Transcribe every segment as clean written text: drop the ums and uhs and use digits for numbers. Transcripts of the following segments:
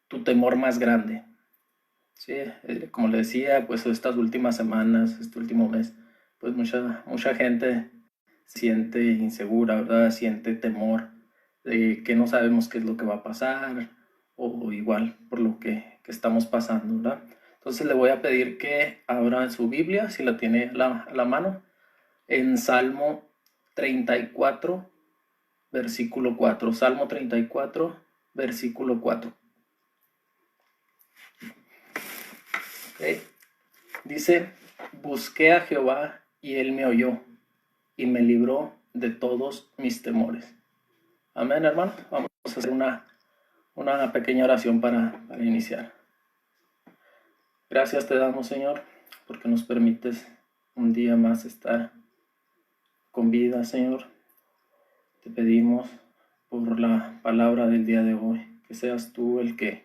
tu temor más grande? Sí, como le decía, pues estas últimas semanas, este último mes, pues mucha gente se siente insegura, ¿verdad? Siente temor de que no sabemos qué es lo que va a pasar o igual por lo que estamos pasando, ¿verdad? Entonces le voy a pedir que abra su Biblia, si la tiene a la mano, en Salmo 34, versículo 4. Salmo 34, versículo 4. ¿Ok? Dice, busqué a Jehová y él me oyó y me libró de todos mis temores. Amén, hermano. Vamos a hacer una pequeña oración para iniciar. Gracias te damos, Señor, porque nos permites un día más estar con vida, Señor. Te pedimos por la palabra del día de hoy, que seas tú el que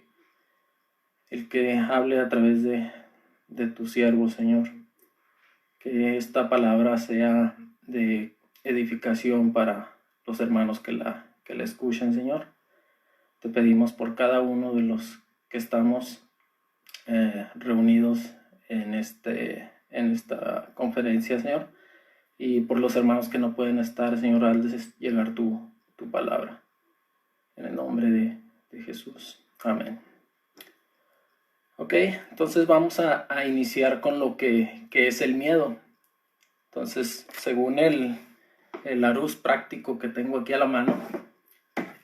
hable a través de tu siervo, Señor. Que esta palabra sea de edificación para los hermanos que la escuchen, Señor. Te pedimos por cada uno de los que estamos reunidos en esta conferencia, Señor, y por los hermanos que no pueden estar, Señor, al llegar tu palabra. En el nombre de Jesús. Amén. Ok, entonces vamos a iniciar con lo que es el miedo. Entonces, según el Larousse práctico que tengo aquí a la mano,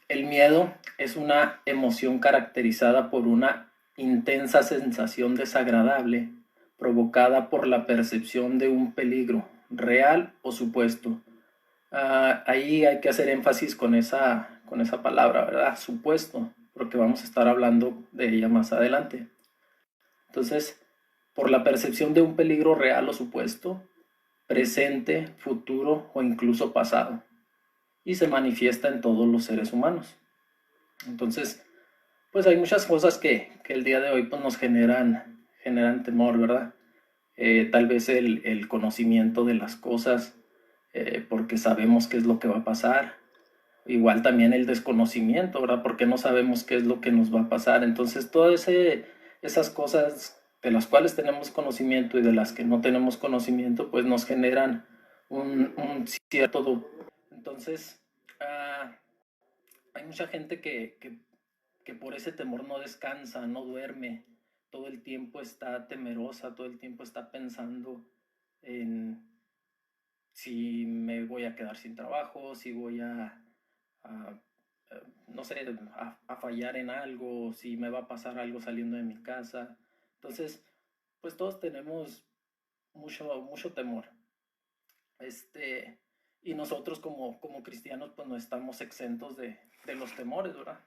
el miedo es una emoción caracterizada por una intensa sensación desagradable provocada por la percepción de un peligro real o supuesto. Ahí hay que hacer énfasis con esa palabra, ¿verdad? Supuesto, porque vamos a estar hablando de ella más adelante. Entonces, por la percepción de un peligro real o supuesto, presente, futuro o incluso pasado, y se manifiesta en todos los seres humanos. Entonces, pues hay muchas cosas que el día de hoy pues, nos generan temor, ¿verdad? Tal vez el conocimiento de las cosas, porque sabemos qué es lo que va a pasar. Igual también el desconocimiento, ¿verdad? Porque no sabemos qué es lo que nos va a pasar. Entonces, todas esas cosas de las cuales tenemos conocimiento y de las que no tenemos conocimiento, pues nos generan un cierto... Entonces, hay mucha gente que por ese temor no descansa, no duerme, todo el tiempo está temerosa, todo el tiempo está pensando en si me voy a quedar sin trabajo, si voy a, no sé, a fallar en algo, si me va a pasar algo saliendo de mi casa. Entonces, pues todos tenemos mucho temor. Y nosotros como cristianos, pues no estamos exentos de los temores, ¿verdad?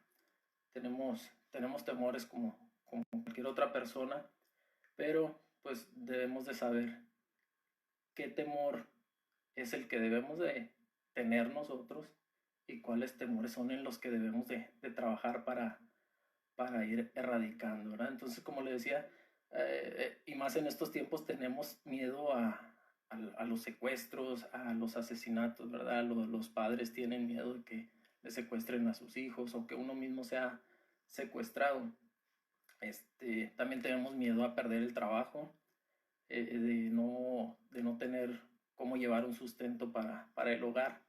Tenemos temores como cualquier otra persona, pero pues debemos de saber qué temor es el que debemos de tener nosotros y cuáles temores son en los que debemos de trabajar para ir erradicando, ¿verdad? Entonces, como le decía, y más en estos tiempos tenemos miedo a los secuestros, a los asesinatos, ¿verdad? Los padres tienen miedo de que le secuestren a sus hijos o que uno mismo sea secuestrado. También tenemos miedo a perder el trabajo, de no tener cómo llevar un sustento para el hogar.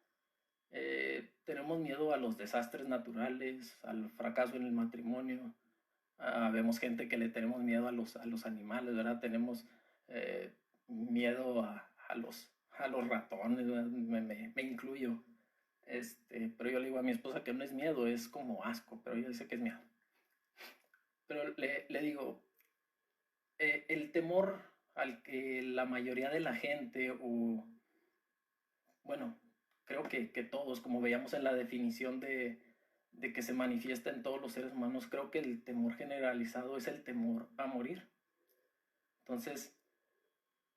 Tenemos miedo a los desastres naturales, al fracaso en el matrimonio. Vemos gente que le tenemos miedo a los animales, ¿verdad? Tenemos miedo a los ratones, me incluyo. Pero yo le digo a mi esposa que no es miedo, es como asco, pero ella dice que es miedo. Pero le digo, el temor al que la mayoría de la gente, o bueno, creo que todos, como veíamos en la definición de que se manifiesta en todos los seres humanos, creo que el temor generalizado es el temor a morir. Entonces,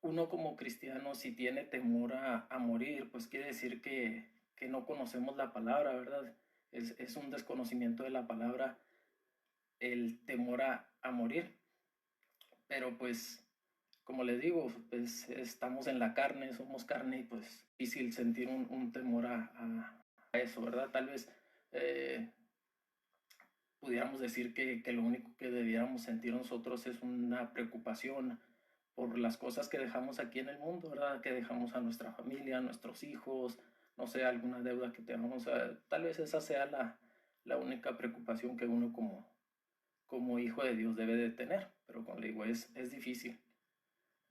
uno como cristiano, si tiene temor a morir, pues quiere decir que no conocemos la palabra, ¿verdad? Es un desconocimiento de la palabra el temor a morir. Pero pues, como les digo, pues estamos en la carne, somos carne y pues difícil sentir un temor a eso, ¿verdad? Tal vez, eh, pudiéramos decir que lo único que debiéramos sentir nosotros es una preocupación por las cosas que dejamos aquí en el mundo, ¿verdad? Que dejamos a nuestra familia, a nuestros hijos, no sé, alguna deuda que tengamos. Tal vez esa sea la única preocupación que uno como hijo de Dios debe de tener, pero como le digo, es difícil.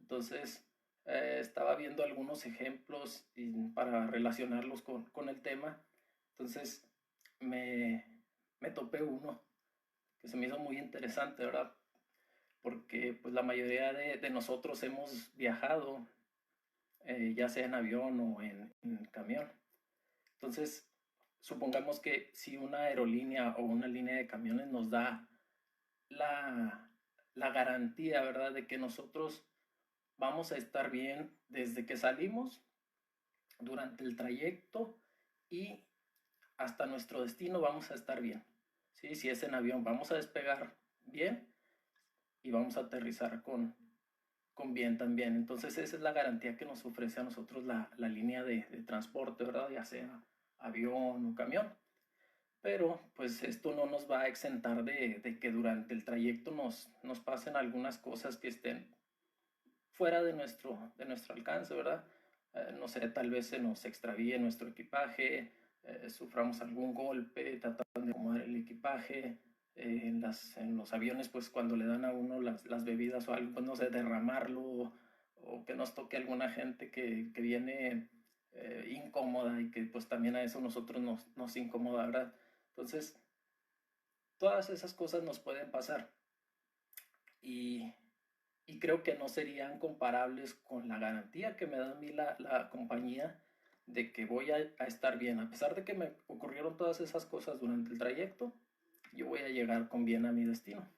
Entonces, estaba viendo algunos ejemplos para relacionarlos con el tema. Entonces, me topé uno que se me hizo muy interesante, ¿verdad? Porque pues la mayoría de nosotros hemos viajado, ya sea en avión o en camión. Entonces, supongamos que si una aerolínea o una línea de camiones nos da la, la garantía, ¿verdad?, de que nosotros vamos a estar bien desde que salimos, durante el trayecto y hasta nuestro destino vamos a estar bien. ¿Sí? Si es en avión, vamos a despegar bien y vamos a aterrizar con bien también. Entonces esa es la garantía que nos ofrece a nosotros la línea de transporte, ¿verdad? Ya sea avión o camión. Pero pues esto no nos va a exentar de que durante el trayecto nos pasen algunas cosas que estén fuera de nuestro alcance, ¿verdad? No sé, tal vez se nos extravíe nuestro equipaje, suframos algún golpe, tratando de acomodar el equipaje. En los aviones, pues cuando le dan a uno las bebidas o algo, pues no sé, derramarlo o que nos toque alguna gente que viene incómoda y que pues también a eso nosotros nos incomoda, ¿verdad? Entonces, todas esas cosas nos pueden pasar y, y creo que no serían comparables con la garantía que me da a mí la compañía de que voy a estar bien. A pesar de que me ocurrieron todas esas cosas durante el trayecto, yo voy a llegar con bien a mi destino.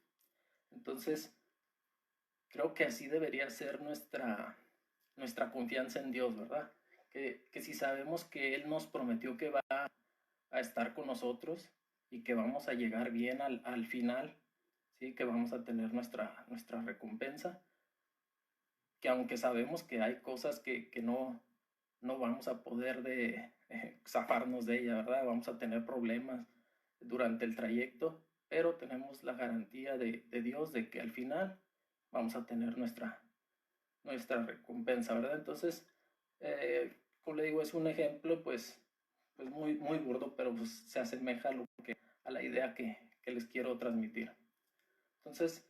Entonces, creo que así debería ser nuestra confianza en Dios, ¿verdad? Que si sabemos que Él nos prometió que va a estar con nosotros y que vamos a llegar bien al final, ¿sí? Que vamos a tener nuestra recompensa, que aunque sabemos que hay cosas que no vamos a poder zafarnos de ella, ¿verdad? Vamos a tener problemas durante el trayecto, pero tenemos la garantía de Dios de que al final vamos a tener nuestra recompensa, ¿verdad? Entonces, como le digo, es un ejemplo, pues muy, muy burdo, pero pues se asemeja a la idea que les quiero transmitir. Entonces,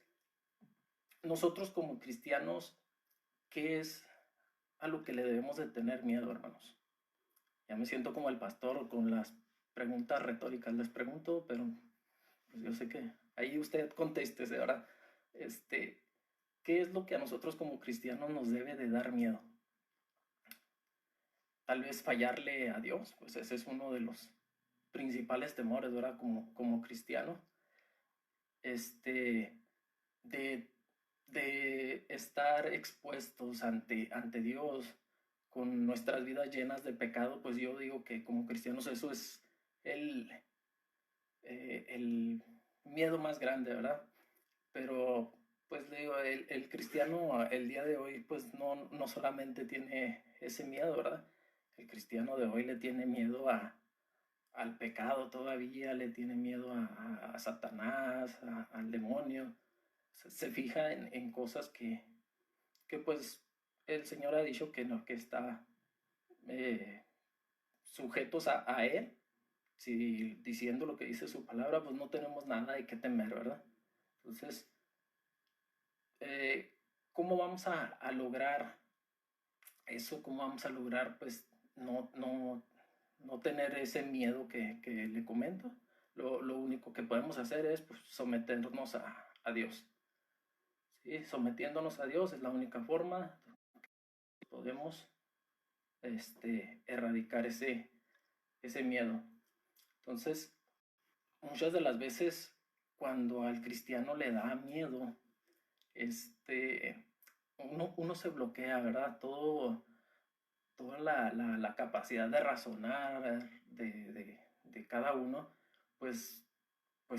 nosotros como cristianos, ¿qué es a lo que le debemos de tener miedo, hermanos? Ya me siento como el pastor con las preguntas retóricas. Les pregunto, pero pues yo sé que ahí usted conteste, ¿verdad? Este, ¿Qué es lo que a nosotros como cristianos nos debe de dar miedo? Tal vez fallarle a Dios, pues ese es uno de los principales temores, ¿verdad? Como cristiano. Este, de, de estar expuestos ante Dios con nuestras vidas llenas de pecado, pues yo digo que como cristianos eso es el, el miedo más grande, ¿verdad? Pero pues le digo, el cristiano el día de hoy pues no solamente tiene ese miedo, ¿verdad? El cristiano de hoy le tiene miedo al pecado todavía, le tiene miedo a Satanás, al demonio. Se fija en cosas que pues el Señor ha dicho que no, que está eh, sujetos a Él. Si diciendo lo que dice su palabra, pues no tenemos nada de qué temer, ¿verdad? Entonces, eh, ¿cómo vamos a lograr eso? ¿Cómo vamos a lograr, pues, no tener ese miedo que le comento? Lo único que podemos hacer es pues, someternos a Dios. ¿Sí? Sometiéndonos a Dios es la única forma que podemos erradicar ese miedo. Entonces, muchas de las veces cuando al cristiano le da miedo, uno se bloquea, ¿verdad? Toda la capacidad de razonar de cada uno, pues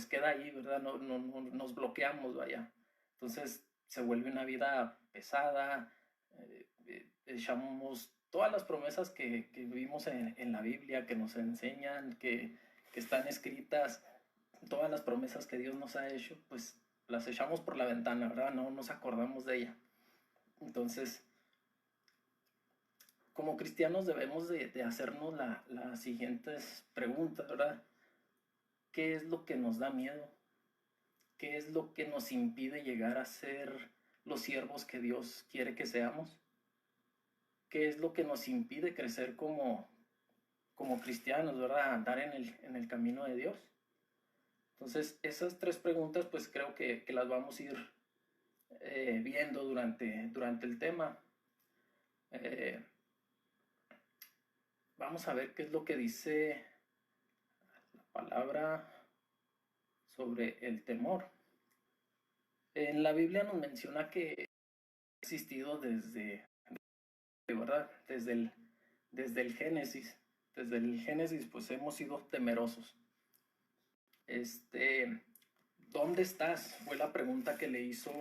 queda ahí, ¿verdad? No nos bloqueamos, vaya. Entonces se vuelve una vida pesada, echamos todas las promesas que vimos en la Biblia, que nos enseñan, que están escritas, todas las promesas que Dios nos ha hecho, pues las echamos por la ventana, ¿verdad? No nos acordamos de ella. Entonces, como cristianos debemos de hacernos las siguientes preguntas, ¿verdad? ¿Qué es lo que nos da miedo? ¿Qué es lo que nos impide llegar a ser los siervos que Dios quiere que seamos? ¿Qué es lo que nos impide crecer como cristianos, ¿verdad? Andar en el camino de Dios. Entonces, esas tres preguntas, pues creo que las vamos a ir viendo durante el tema. Vamos a ver qué es lo que dice la palabra sobre el temor. En la Biblia nos menciona que ha existido ¿verdad? Desde el Génesis. Desde el Génesis, pues hemos sido temerosos. ¿Dónde estás? Fue la pregunta que le hizo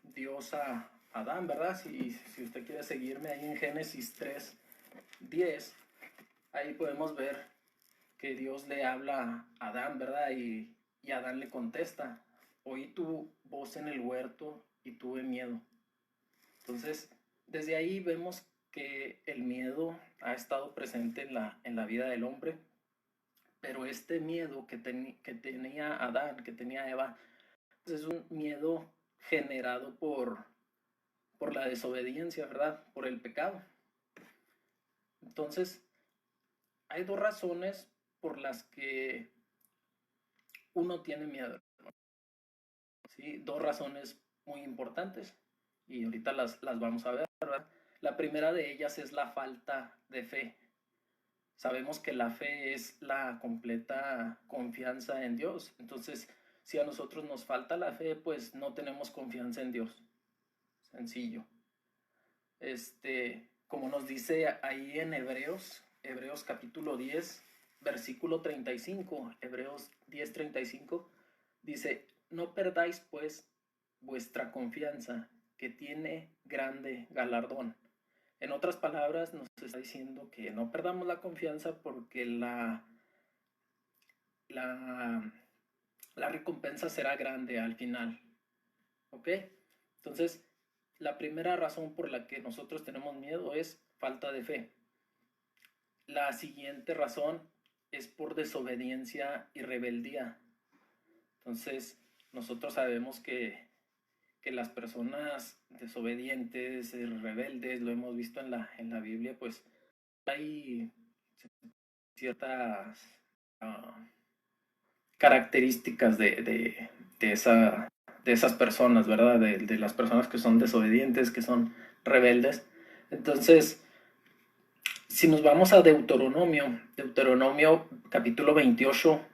Dios a Adán, ¿verdad? Si usted quiere seguirme ahí en Génesis 3:10, ahí podemos ver que Dios le habla a Adán, ¿verdad? Y Adán le contesta: oí tu voz en el huerto y tuve miedo. Entonces, desde ahí vemos que el miedo ha estado presente en la vida del hombre, pero este miedo que tenía Adán, que tenía Eva, es un miedo generado por la desobediencia, ¿verdad? Por el pecado. Entonces, hay dos razones por las que uno tiene miedo, ¿sí? Dos razones muy importantes, y ahorita las vamos a ver, ¿verdad? La primera de ellas es la falta de fe. Sabemos que la fe es la completa confianza en Dios. Entonces, si a nosotros nos falta la fe, pues no tenemos confianza en Dios. Sencillo. Como nos dice ahí en Hebreos capítulo 10, versículo 35, Hebreos 10:35, dice: no perdáis pues vuestra confianza, que tiene grande galardón. En otras palabras, nos está diciendo que no perdamos la confianza, porque la recompensa será grande al final. ¿Ok? Entonces, la primera razón por la que nosotros tenemos miedo es falta de fe. La siguiente razón es por desobediencia y rebeldía. Entonces, nosotros sabemos que las personas desobedientes y rebeldes, lo hemos visto en la Biblia, pues hay ciertas características de esas personas, ¿verdad? De las personas que son desobedientes, que son rebeldes. Entonces, si nos vamos a Deuteronomio capítulo 28,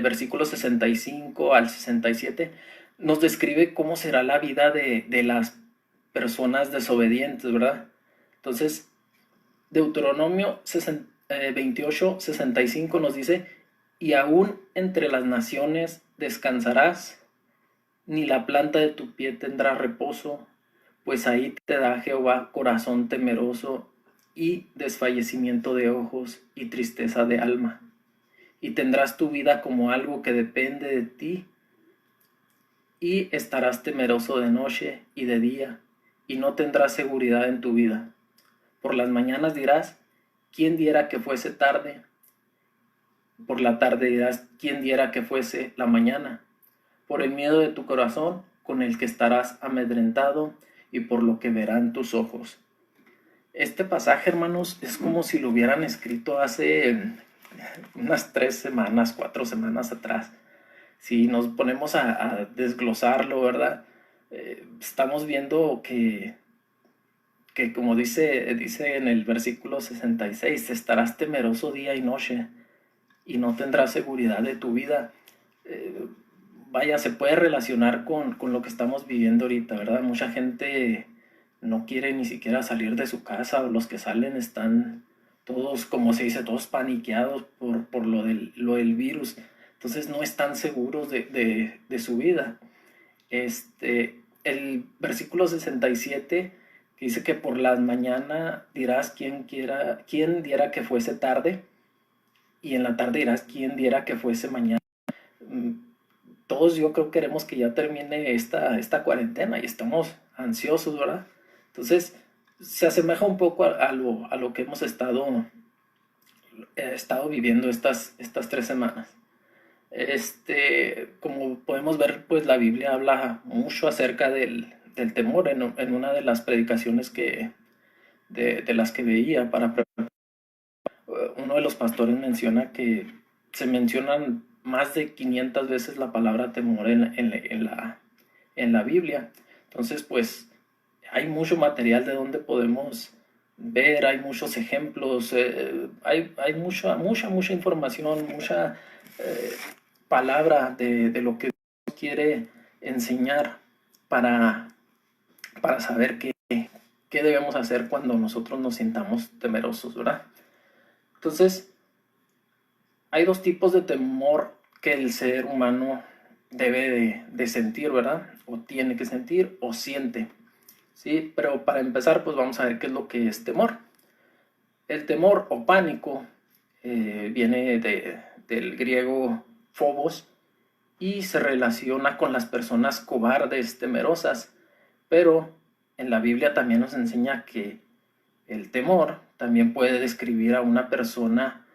versículos 65 al 67, nos describe cómo será la vida de las personas desobedientes, ¿verdad? Entonces, Deuteronomio 28, 65 nos dice: y aún entre las naciones descansarás, ni la planta de tu pie tendrá reposo, pues ahí te da Jehová corazón temeroso y desfallecimiento de ojos y tristeza de alma. Y tendrás tu vida como algo que depende de ti, y estarás temeroso de noche y de día, y no tendrás seguridad en tu vida. Por las mañanas dirás: ¿quién diera que fuese tarde? Por la tarde dirás: ¿quién diera que fuese la mañana? Por el miedo de tu corazón, con el que estarás amedrentado, y por lo que verán tus ojos. Este pasaje, hermanos, es como si lo hubieran escrito hace unas 3 semanas, 4 semanas atrás. Si nos ponemos a desglosarlo, ¿verdad? Estamos viendo que como dice en el versículo 66, estarás temeroso día y noche, y no tendrás seguridad de tu vida. Vaya, se puede relacionar con lo que estamos viviendo ahorita, ¿verdad? Mucha gente no quiere ni siquiera salir de su casa, o los que salen están todos, como se dice, todos paniqueados por lo del virus. Entonces no están seguros de su vida. El versículo 67, que dice que por la mañana dirás: quién diera que fuese tarde, y en la tarde dirás: quién diera que fuese mañana. mm, todos yo creo queremos que ya termine esta cuarentena y estamos ansiosos, ¿verdad? Entonces, se asemeja un poco a lo que hemos estado viviendo estas 3 semanas. Como podemos ver, pues la Biblia habla mucho acerca del temor en una de las predicaciones de las que veía uno de los pastores menciona que se mencionan más de 500 veces la palabra temor en la Biblia. Entonces, pues hay mucho material de donde podemos ver, hay muchos ejemplos, hay mucha información, mucha eh, palabra de lo que Dios quiere enseñar para, para saber qué debemos hacer cuando nosotros nos sintamos temerosos, ¿verdad? Entonces, hay dos tipos de temor que el ser humano debe de sentir, ¿verdad? O tiene que sentir o siente, ¿sí? Pero para empezar, pues vamos a ver qué es lo que es temor. El temor o pánico viene del griego phobos y se relaciona con las personas cobardes, temerosas, pero en la Biblia también nos enseña que el temor también puede describir a una persona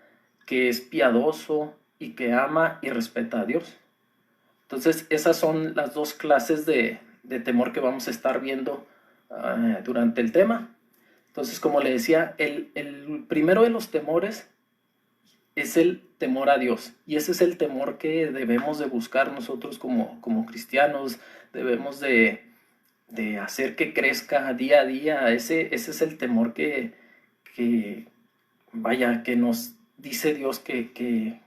que es piadoso y que ama y respeta a Dios. Entonces, esas son las dos clases de temor que vamos a estar viendo durante el tema. Entonces, como le decía, el primero de los temores es el temor a Dios. Y ese es el temor que debemos de buscar nosotros como cristianos. Debemos de hacer que crezca día a día. Ese es el temor que vaya, que nos dice Dios que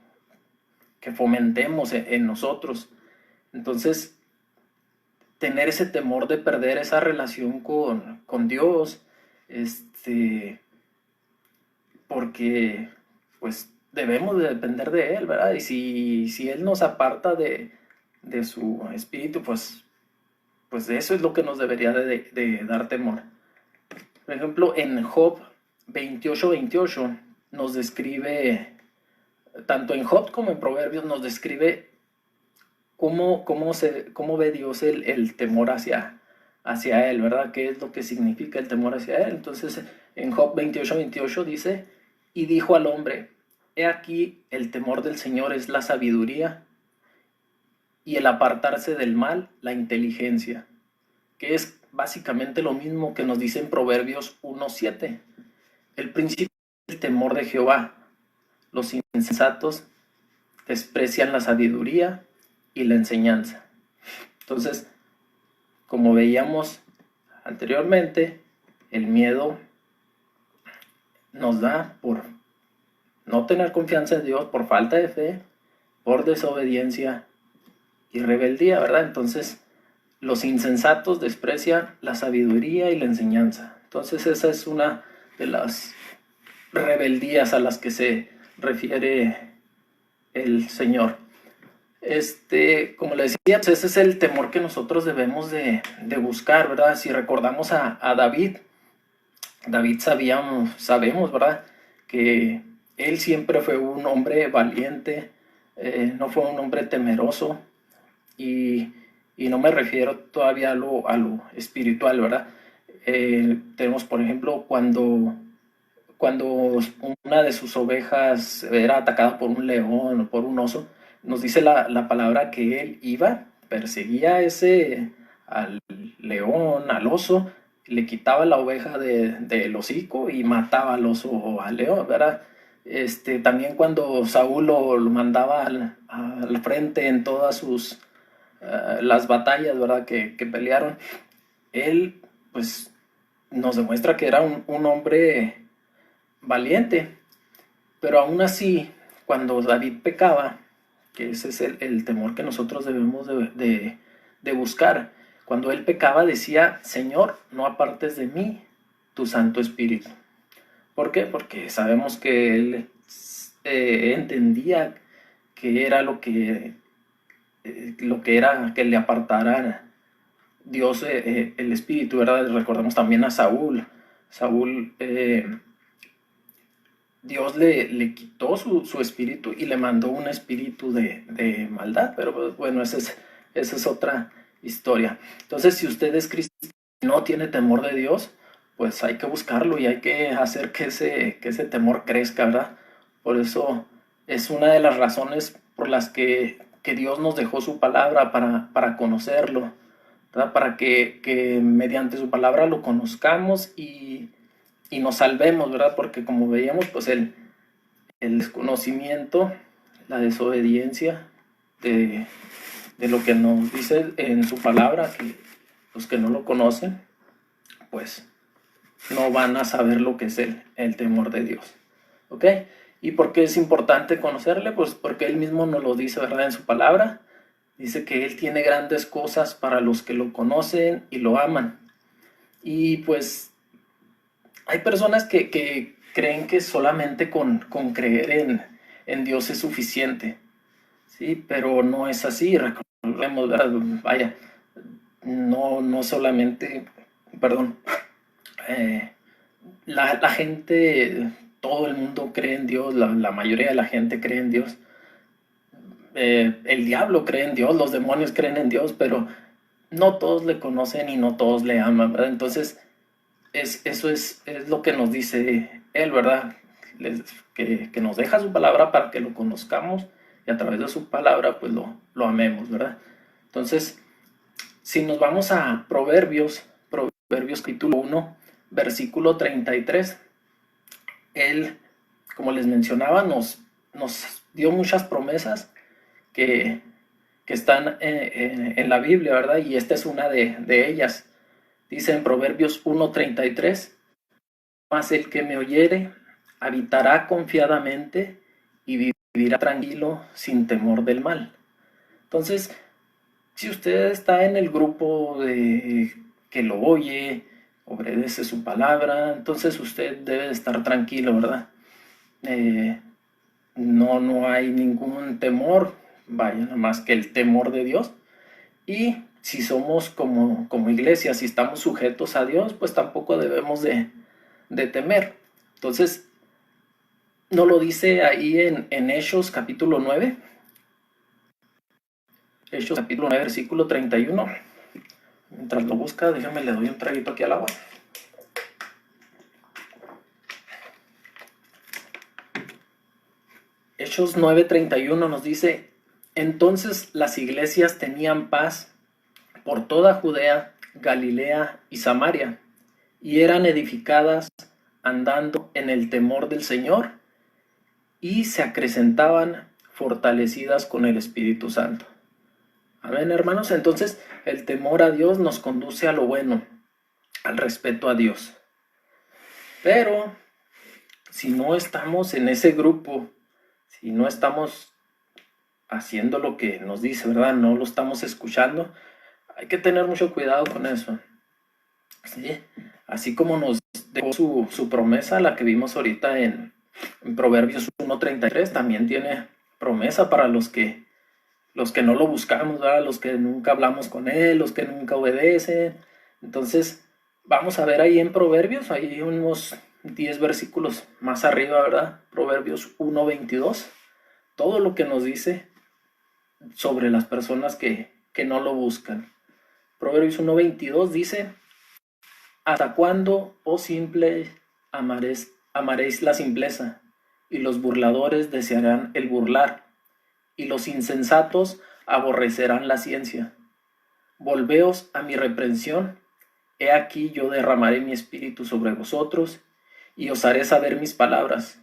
fomentemos en nosotros. Entonces, tener ese temor de perder esa relación con Dios, porque pues debemos de depender de Él, ¿verdad? Y si Él nos aparta de su espíritu, pues eso es lo que nos debería de dar temor. Por ejemplo, en Job 28:28 nos describe, tanto en Job como en Proverbios, nos describe cómo ve Dios el temor hacia Él, ¿verdad? ¿Qué es lo que significa el temor hacia Él? Entonces, en Job 28:28 dice, y dijo al hombre, he aquí el temor del Señor es la sabiduría y el apartarse del mal, la inteligencia, que es básicamente lo mismo que nos dice en Proverbios 1:7. El principio es el temor de Jehová. Los insensatos desprecian la sabiduría y la enseñanza. Entonces, como veíamos anteriormente, el miedo nos da por no tener confianza en Dios, por falta de fe, por desobediencia y rebeldía, ¿verdad? Entonces, los insensatos desprecian la sabiduría y la enseñanza. Entonces, esa es una de las rebeldías a las que se refiere el Señor. Como le decía, pues ese es el temor que nosotros debemos de buscar, ¿verdad? Si recordamos a David, sabemos, ¿verdad? Que él siempre fue un hombre valiente, no fue un hombre temeroso, y, y no me refiero todavía a lo espiritual, ¿verdad? Tenemos, por ejemplo, cuando una de sus ovejas era atacada por un león o por un oso, nos dice la palabra que él iba, perseguía al león, al oso, le quitaba la oveja del hocico y mataba al oso o al león, ¿verdad? También cuando Saúl lo mandaba al frente en todas las batallas, ¿verdad? Que pelearon, él pues nos demuestra que era un hombre valiente, pero aún así, cuando David pecaba, que ese es el temor que nosotros debemos de buscar, cuando él pecaba decía, Señor, no apartes de mí tu Santo Espíritu. ¿Por qué? Porque sabemos que él entendía que era lo que era que le apartara Dios el Espíritu, ¿verdad? Recordamos también a Saúl. Saúl Dios le quitó su espíritu y le mandó un espíritu de maldad, pero pues, bueno, esa es otra historia. Entonces, si usted es cristiano y no tiene temor de Dios, pues hay que buscarlo y hay que hacer que ese temor crezca, ¿verdad? Por eso es una de las razones por las que Dios nos dejó su palabra para conocerlo, ¿verdad? Para que mediante su palabra lo conozcamos y nos salvemos, ¿verdad? Porque como veíamos, pues el desconocimiento, la desobediencia de lo que nos dice en su palabra, que los que no lo conocen, pues no van a saber lo que es el temor de Dios. ¿Ok? ¿Y por qué es importante conocerle? Pues porque Él mismo nos lo dice, ¿verdad? En su palabra. Dice que Él tiene grandes cosas para los que lo conocen y lo aman. Y pues hay personas que creen que solamente con creer en Dios es suficiente, ¿sí? Pero no es así, recordemos, ¿verdad? Vaya, no solamente, perdón, eh, la gente, todo el mundo cree en Dios, la mayoría de la gente cree en Dios, el diablo cree en Dios, los demonios creen en Dios, pero no todos le conocen y no todos le aman, ¿verdad? Entonces, eso es lo que nos dice Él, ¿verdad? Que nos deja su palabra para que lo conozcamos y a través de su palabra pues lo amemos, ¿verdad? Entonces, si nos vamos a Proverbios capítulo 1, versículo 33, Él, como les mencionaba, nos dio muchas promesas que, que están en la Biblia, ¿verdad? Y esta es una de ellas. Dice en Proverbios 1:33, mas el que me oyere habitará confiadamente y vivirá tranquilo sin temor del mal. Entonces, si usted está en el grupo de que lo oye, obedece su palabra, entonces usted debe estar tranquilo, ¿verdad? No hay ningún temor, vaya, nada más que el temor de Dios. Y si somos como iglesia, si estamos sujetos a Dios, pues tampoco debemos de temer. Entonces, ¿no lo dice ahí en Hechos capítulo 9? Hechos capítulo 9, versículo 31. Mientras lo busca, déjame, le doy un traguito aquí al agua. Hechos 9:31 nos dice, entonces las iglesias tenían paz por toda Judea, Galilea y Samaria, y eran edificadas andando en el temor del Señor, y se acrecentaban fortalecidas con el Espíritu Santo. Amén, hermanos. Entonces, el temor a Dios nos conduce a lo bueno, al respeto a Dios. Pero, si no estamos en ese grupo, si no estamos haciendo lo que nos dice, ¿verdad? No lo estamos escuchando, hay que tener mucho cuidado con eso. ¿Sí? Así como nos dejó su promesa, la que vimos ahorita en Proverbios 1:33, también tiene promesa para los que no lo buscamos, ¿verdad? Los que nunca hablamos con Él, los que nunca obedecen. Entonces, vamos a ver ahí en Proverbios, ahí unos 10 versículos más arriba, ¿verdad? Proverbios 1:22, todo lo que nos dice sobre las personas que no lo buscan. Proverbios 1:22 dice, ¿hasta cuándo, oh simple, amaréis la simpleza? Y los burladores desearán el burlar, y los insensatos aborrecerán la ciencia. Volveos a mi reprensión, he aquí yo derramaré mi espíritu sobre vosotros, y os haré saber mis palabras.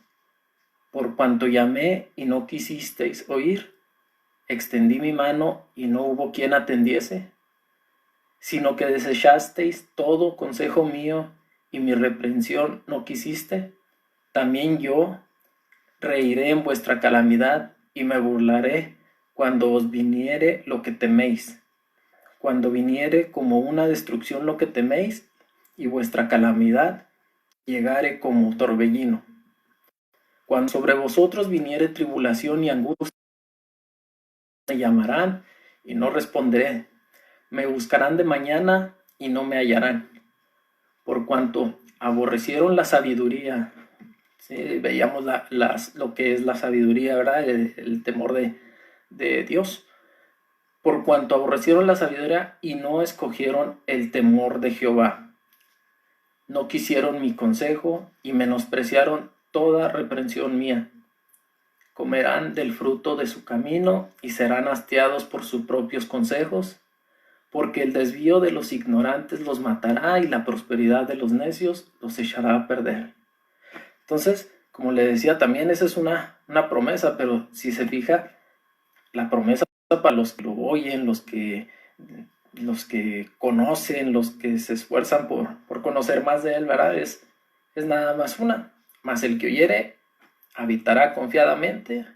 Por cuanto llamé y no quisisteis oír, extendí mi mano y no hubo quien atendiese, sino que desechasteis todo consejo mío y mi reprensión no quisiste, también yo reiré en vuestra calamidad y me burlaré cuando os viniere lo que teméis, cuando viniere como una destrucción lo que teméis y vuestra calamidad llegare como torbellino. Cuando sobre vosotros viniere tribulación y angustia, me llamarán y no responderé, me buscarán de mañana y no me hallarán, por cuanto aborrecieron la sabiduría, veíamos lo que es la sabiduría, ¿verdad? El temor de Dios. Por cuanto aborrecieron la sabiduría y no escogieron el temor de Jehová. No quisieron mi consejo y menospreciaron toda reprensión mía. Comerán del fruto de su camino y serán hastiados por sus propios consejos, porque el desvío de los ignorantes los matará y la prosperidad de los necios los echará a perder. Entonces, como le decía, también esa es una promesa, pero si se fija, la promesa para los que lo oyen, los que conocen, los que se esfuerzan por conocer más de él, ¿verdad? Es nada más una. Mas el que oyere habitará confiadamente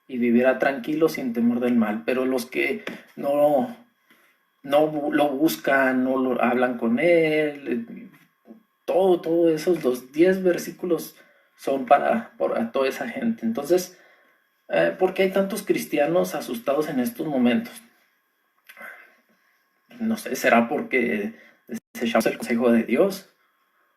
y vivirá tranquilo sin temor del mal. Pero los que no lo buscan, no lo hablan con él, todo esos, los 10 versículos son para toda esa gente. Entonces, ¿por qué hay tantos cristianos asustados en estos momentos? No sé, ¿será porque desechamos el consejo de Dios?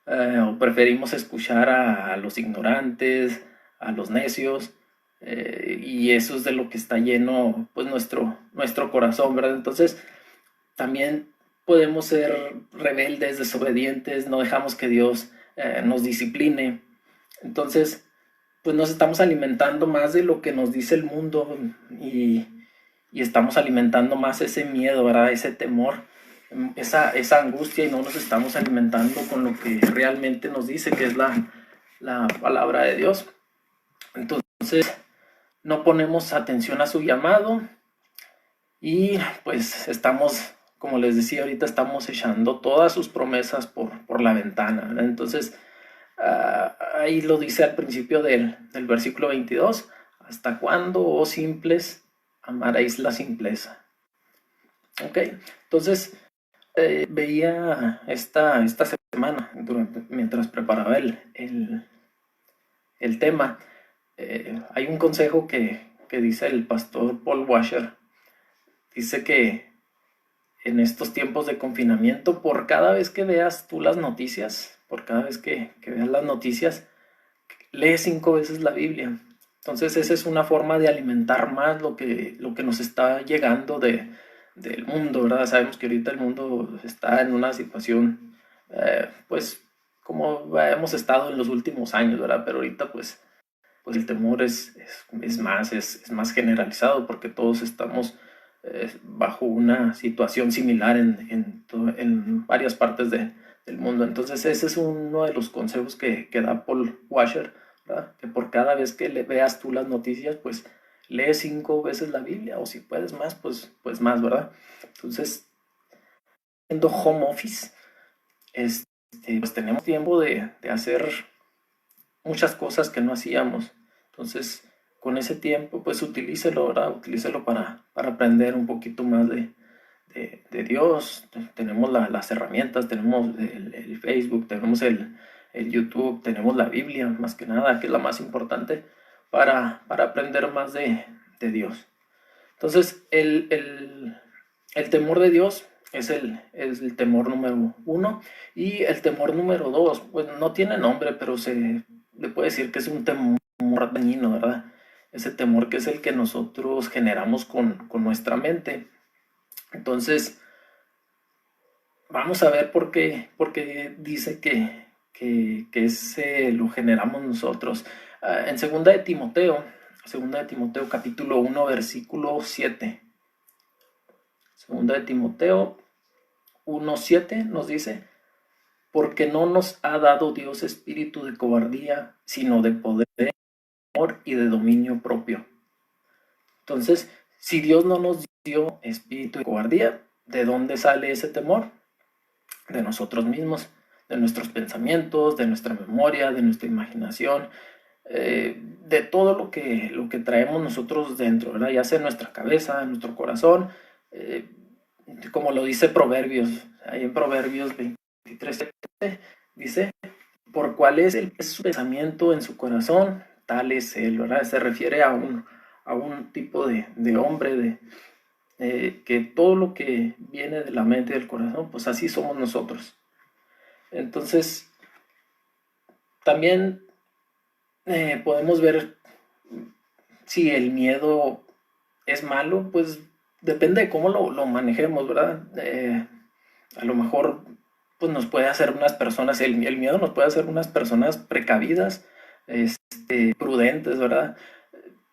¿O preferimos escuchar a los ignorantes, a los necios? Y eso es de lo que está lleno pues nuestro corazón, ¿verdad? Entonces, también podemos ser rebeldes, desobedientes, no dejamos que Dios nos discipline. Entonces, pues nos estamos alimentando más de lo que nos dice el mundo y estamos alimentando más ese miedo, ¿verdad? Ese temor, esa angustia, y no nos estamos alimentando con lo que realmente nos dice, que es la palabra de Dios. Entonces, no ponemos atención a su llamado y pues estamos, como les decía ahorita, estamos echando todas sus promesas por la ventana, ¿verdad? Entonces, ahí lo dice al principio del versículo 22, ¿hasta cuándo, oh simples, amaréis la simpleza? Ok, entonces veía esta semana, mientras preparaba el tema, hay un consejo que dice el pastor Paul Washer. Dice que en estos tiempos de confinamiento, por cada vez que veas tú las noticias, por cada vez que veas las noticias, lee 5 veces la Biblia. Entonces esa es una forma de alimentar más lo que nos está llegando del mundo, ¿verdad? Sabemos que ahorita el mundo está en una situación, pues, como hemos estado en los últimos años, ¿verdad? Pero ahorita, pues el temor es más generalizado porque todos estamos bajo una situación similar en varias partes del mundo. Entonces ese es uno de los consejos que da Paul Washer, ¿verdad? Que por cada vez que le veas tú las noticias, pues lee 5 veces la Biblia, o si puedes más, pues más, ¿verdad? Entonces, siendo home office, pues tenemos tiempo de hacer muchas cosas que no hacíamos. Entonces, con ese tiempo, pues utilícelo, ¿verdad? Utilícelo para aprender un poquito más de Dios. Tenemos las herramientas, tenemos el Facebook, tenemos el YouTube, tenemos la Biblia, más que nada, que es la más importante para aprender más de Dios. Entonces, el temor de Dios es el temor número 1. Y el temor número 2, pues no tiene nombre, pero se le puede decir que es un temor dañino, ¿verdad? Ese temor que es el que nosotros generamos con nuestra mente. Entonces, vamos a ver por qué dice que ese lo generamos nosotros. En 2 de Timoteo capítulo 1, versículo 7. 2 de Timoteo 1:7 nos dice: porque no nos ha dado Dios espíritu de cobardía, sino de poder, de amor y de dominio propio. Entonces, si Dios no nos dio espíritu de cobardía, ¿de dónde sale ese temor? De nosotros mismos, de nuestros pensamientos, de nuestra memoria, de nuestra imaginación, de todo lo que traemos nosotros dentro, ¿verdad? Ya sea en nuestra cabeza, en nuestro corazón, como lo dice Proverbios. Ahí en Proverbios 23 dice: por cuál es su pensamiento en su corazón, tal es él, ¿verdad? Se refiere a un tipo de hombre, que todo lo que viene de la mente y del corazón, pues así somos nosotros. Entonces, también podemos ver si el miedo es malo, pues depende de cómo lo manejemos, ¿verdad? A lo mejor pues nos puede hacer unas personas, el miedo nos puede hacer unas personas precavidas, prudentes, ¿verdad?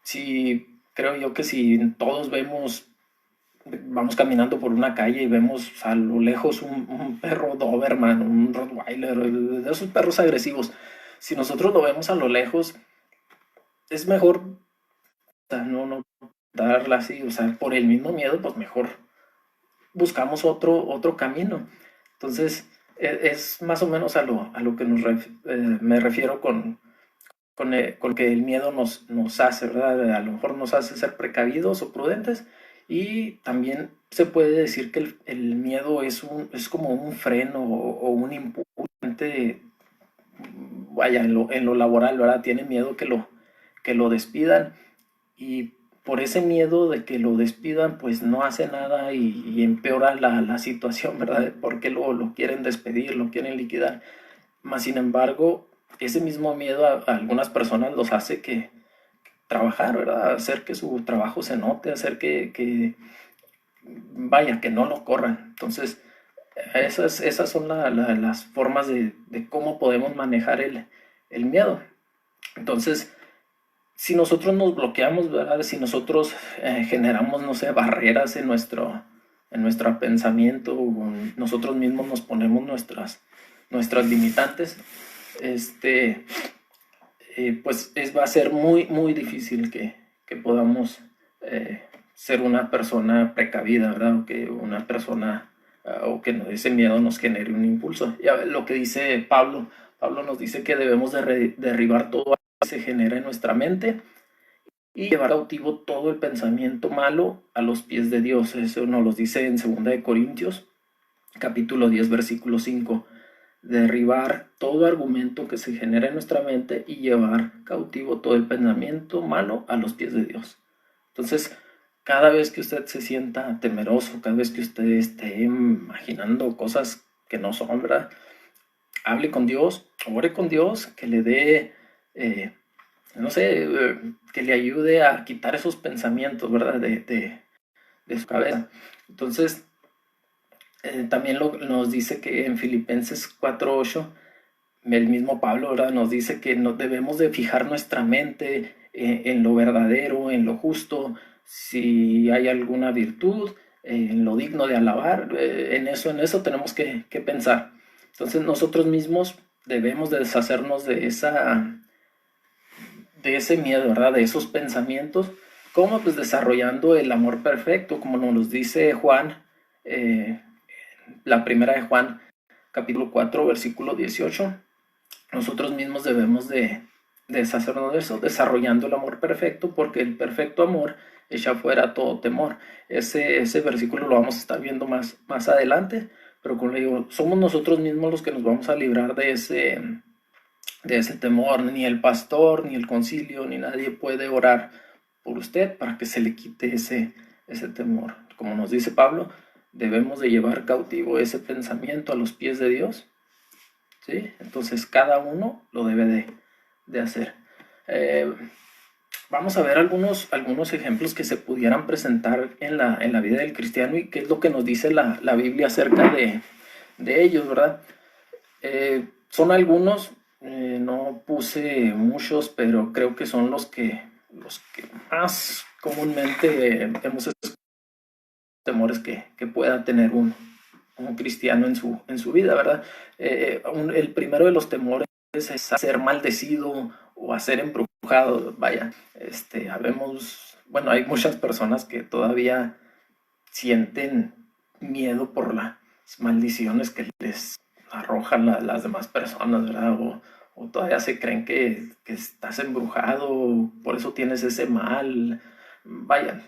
Si creo yo que si todos vamos caminando por una calle y vemos a lo lejos un perro Doberman, un Rottweiler, de esos perros agresivos, si nosotros lo vemos a lo lejos, es mejor, o sea, no darla así, o sea, por el mismo miedo, pues mejor buscamos otro camino. Entonces, es más o menos a lo que me refiero con que el miedo nos hace, ¿verdad? A lo mejor nos hace ser precavidos o prudentes, y también se puede decir que el miedo es como un freno o un impulsante, vaya, en lo laboral, ¿verdad? Tiene miedo que lo despidan, y por ese miedo de que lo despidan, pues no hace nada y empeora la situación, ¿verdad? Porque lo quieren despedir, lo quieren liquidar. Más sin embargo, ese mismo miedo a algunas personas los hace que trabajar, ¿verdad? Hacer que su trabajo se note, hacer vaya, que no lo corran. Entonces, esas son las formas de cómo podemos manejar el miedo. Entonces, si nosotros nos bloqueamos, ¿verdad? Si nosotros generamos, no sé, barreras en nuestro pensamiento, o nosotros mismos nos ponemos nuestras limitantes, este, pues va a ser muy difícil que podamos ser una persona precavida, ¿verdad? O que una persona, o que ese miedo nos genere un impulso. Ya lo que dice Pablo nos dice que debemos de derribar todo que se genera en nuestra mente y llevar cautivo todo el pensamiento malo a los pies de Dios. Eso nos lo dice en 2 Corintios, capítulo 10, versículo 5. Derribar todo argumento que se genera en nuestra mente y llevar cautivo todo el pensamiento malo a los pies de Dios. Entonces, cada vez que usted se sienta temeroso, cada vez que usted esté imaginando cosas que no son, ¿verdad? Hable con Dios, ore con Dios, que le dé, no sé, que le ayude a quitar esos pensamientos, ¿verdad? De su cabeza. Entonces, también nos dice que en Filipenses 4:8, el mismo Pablo, ¿verdad? Nos dice que no debemos de fijar nuestra mente en lo verdadero, en lo justo, si hay alguna virtud, en lo digno de alabar, en eso tenemos que pensar. Entonces nosotros mismos debemos de deshacernos de ese miedo, ¿verdad? De esos pensamientos. ¿Cómo? Pues desarrollando el amor perfecto, como nos dice Juan, la primera de Juan, capítulo 4, versículo 18. Nosotros mismos debemos de deshacernos de eso, desarrollando el amor perfecto, porque el perfecto amor echa fuera todo temor. Ese versículo lo vamos a estar viendo más adelante, pero como le digo, somos nosotros mismos los que nos vamos a librar de ese temor. Ni el pastor, ni el concilio, ni nadie puede orar por usted para que se le quite ese temor. Como nos dice Pablo, debemos de llevar cautivo ese pensamiento a los pies de Dios, ¿sí? Entonces cada uno lo debe de hacer. Vamos a ver algunos ejemplos que se pudieran presentar en la vida del cristiano y qué es lo que nos dice la Biblia acerca de ellos, ¿verdad? Son algunos, no puse muchos, pero creo que son los que más comúnmente hemos escuchado, temores que pueda tener un cristiano en su vida, ¿verdad? El primero de los temores es a ser maldecido o a ser embrujado, vaya. Bueno, hay muchas personas que todavía sienten miedo por las maldiciones que les arrojan las demás personas, ¿verdad? O todavía se creen que estás embrujado, por eso tienes ese mal. Vaya,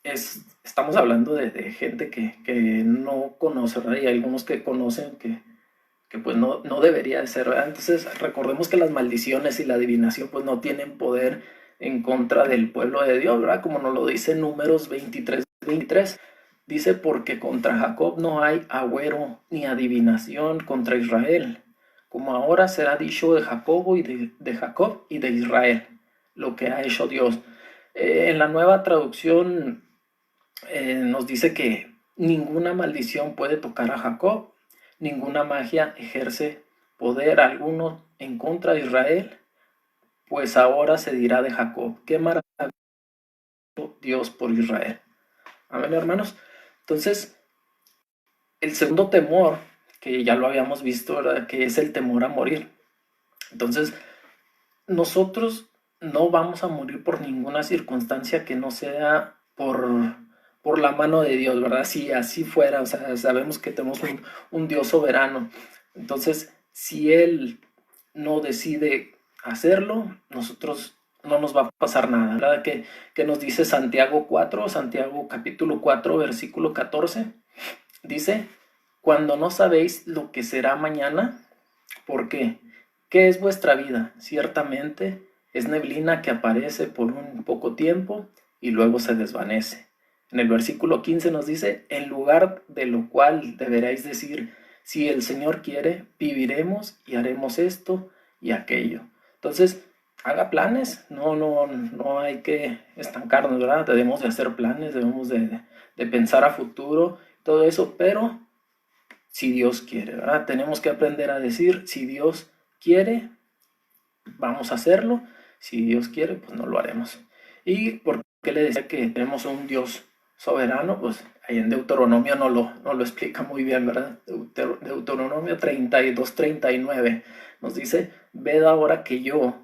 estamos hablando de gente que no conoce, ¿verdad? Y hay algunos que conocen que pues no debería de ser, ¿verdad? Entonces recordemos que las maldiciones y la adivinación pues no tienen poder en contra del pueblo de Dios, ¿verdad? Como nos lo dice Números 23. Dice, porque contra Jacob no hay agüero ni adivinación contra Israel. como ahora será dicho de Jacobo y de Jacob y de Israel, lo que ha hecho Dios. En la Nueva Traducción nos dice que ninguna maldición puede tocar a Jacob, ninguna magia ejerce poder alguno en contra de Israel, pues ahora se dirá de Jacob, qué maravilloso Dios por Israel. Amén, hermanos. Entonces, el segundo temor, que ya lo habíamos visto, ¿verdad? Que es el temor a morir. Entonces, nosotros no vamos a morir por ninguna circunstancia que no sea por la mano de Dios, ¿verdad? Si así fuera, o sea, sabemos que tenemos un Dios soberano. Entonces, si Él no decide hacerlo, nosotros no nos va a pasar nada, ¿verdad? Que nos dice Santiago 4, Santiago capítulo 4, versículo 14, dice, cuando no sabéis lo que será mañana, ¿por qué? ¿Qué es vuestra vida? Ciertamente es neblina que aparece por un poco tiempo y luego se desvanece. En el versículo 15 nos dice, en lugar de lo cual deberéis decir, si el Señor quiere, viviremos y haremos esto y aquello. Entonces, haga planes, no hay que estancarnos, ¿verdad? Debemos de hacer planes, debemos de pensar a futuro, todo eso, pero si Dios quiere, ¿verdad? Tenemos que aprender a decir, si Dios quiere, vamos a hacerlo, si Dios quiere, pues no lo haremos. ¿Y por qué le decía que tenemos un Dios soberano? Pues ahí en Deuteronomio no lo explica muy bien, ¿verdad? Deuteronomio 32, 39 nos dice, ved ahora que yo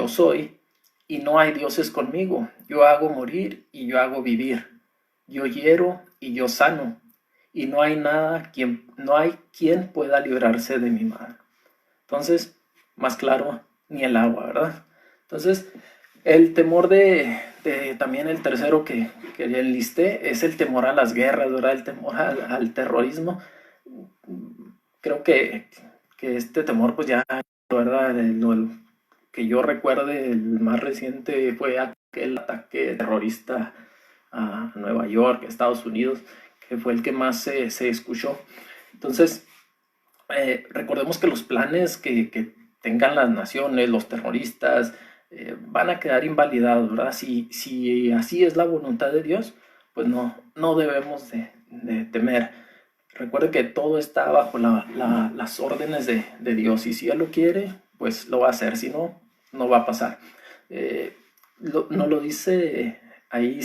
soy, y no hay dioses conmigo, yo hago morir y yo hago vivir, yo hiero y yo sano, y no hay quien pueda librarse de mi mano. Entonces, más claro, ni el agua, ¿verdad? Entonces, el temor también el tercero que enlisté es el temor a las guerras, ¿verdad? El temor al terrorismo. Creo que este temor, pues ya, ¿verdad? El que yo recuerde, el más reciente fue aquel ataque terrorista a Nueva York, Estados Unidos, que fue el que más se escuchó. Entonces, recordemos que los planes que tengan las naciones, los terroristas, van a quedar invalidados, ¿verdad? Si así es la voluntad de Dios, pues no debemos de temer. Recuerde que todo está bajo las órdenes de Dios, y si Él lo quiere, pues lo va a hacer, si no, no va a pasar. No lo dice ahí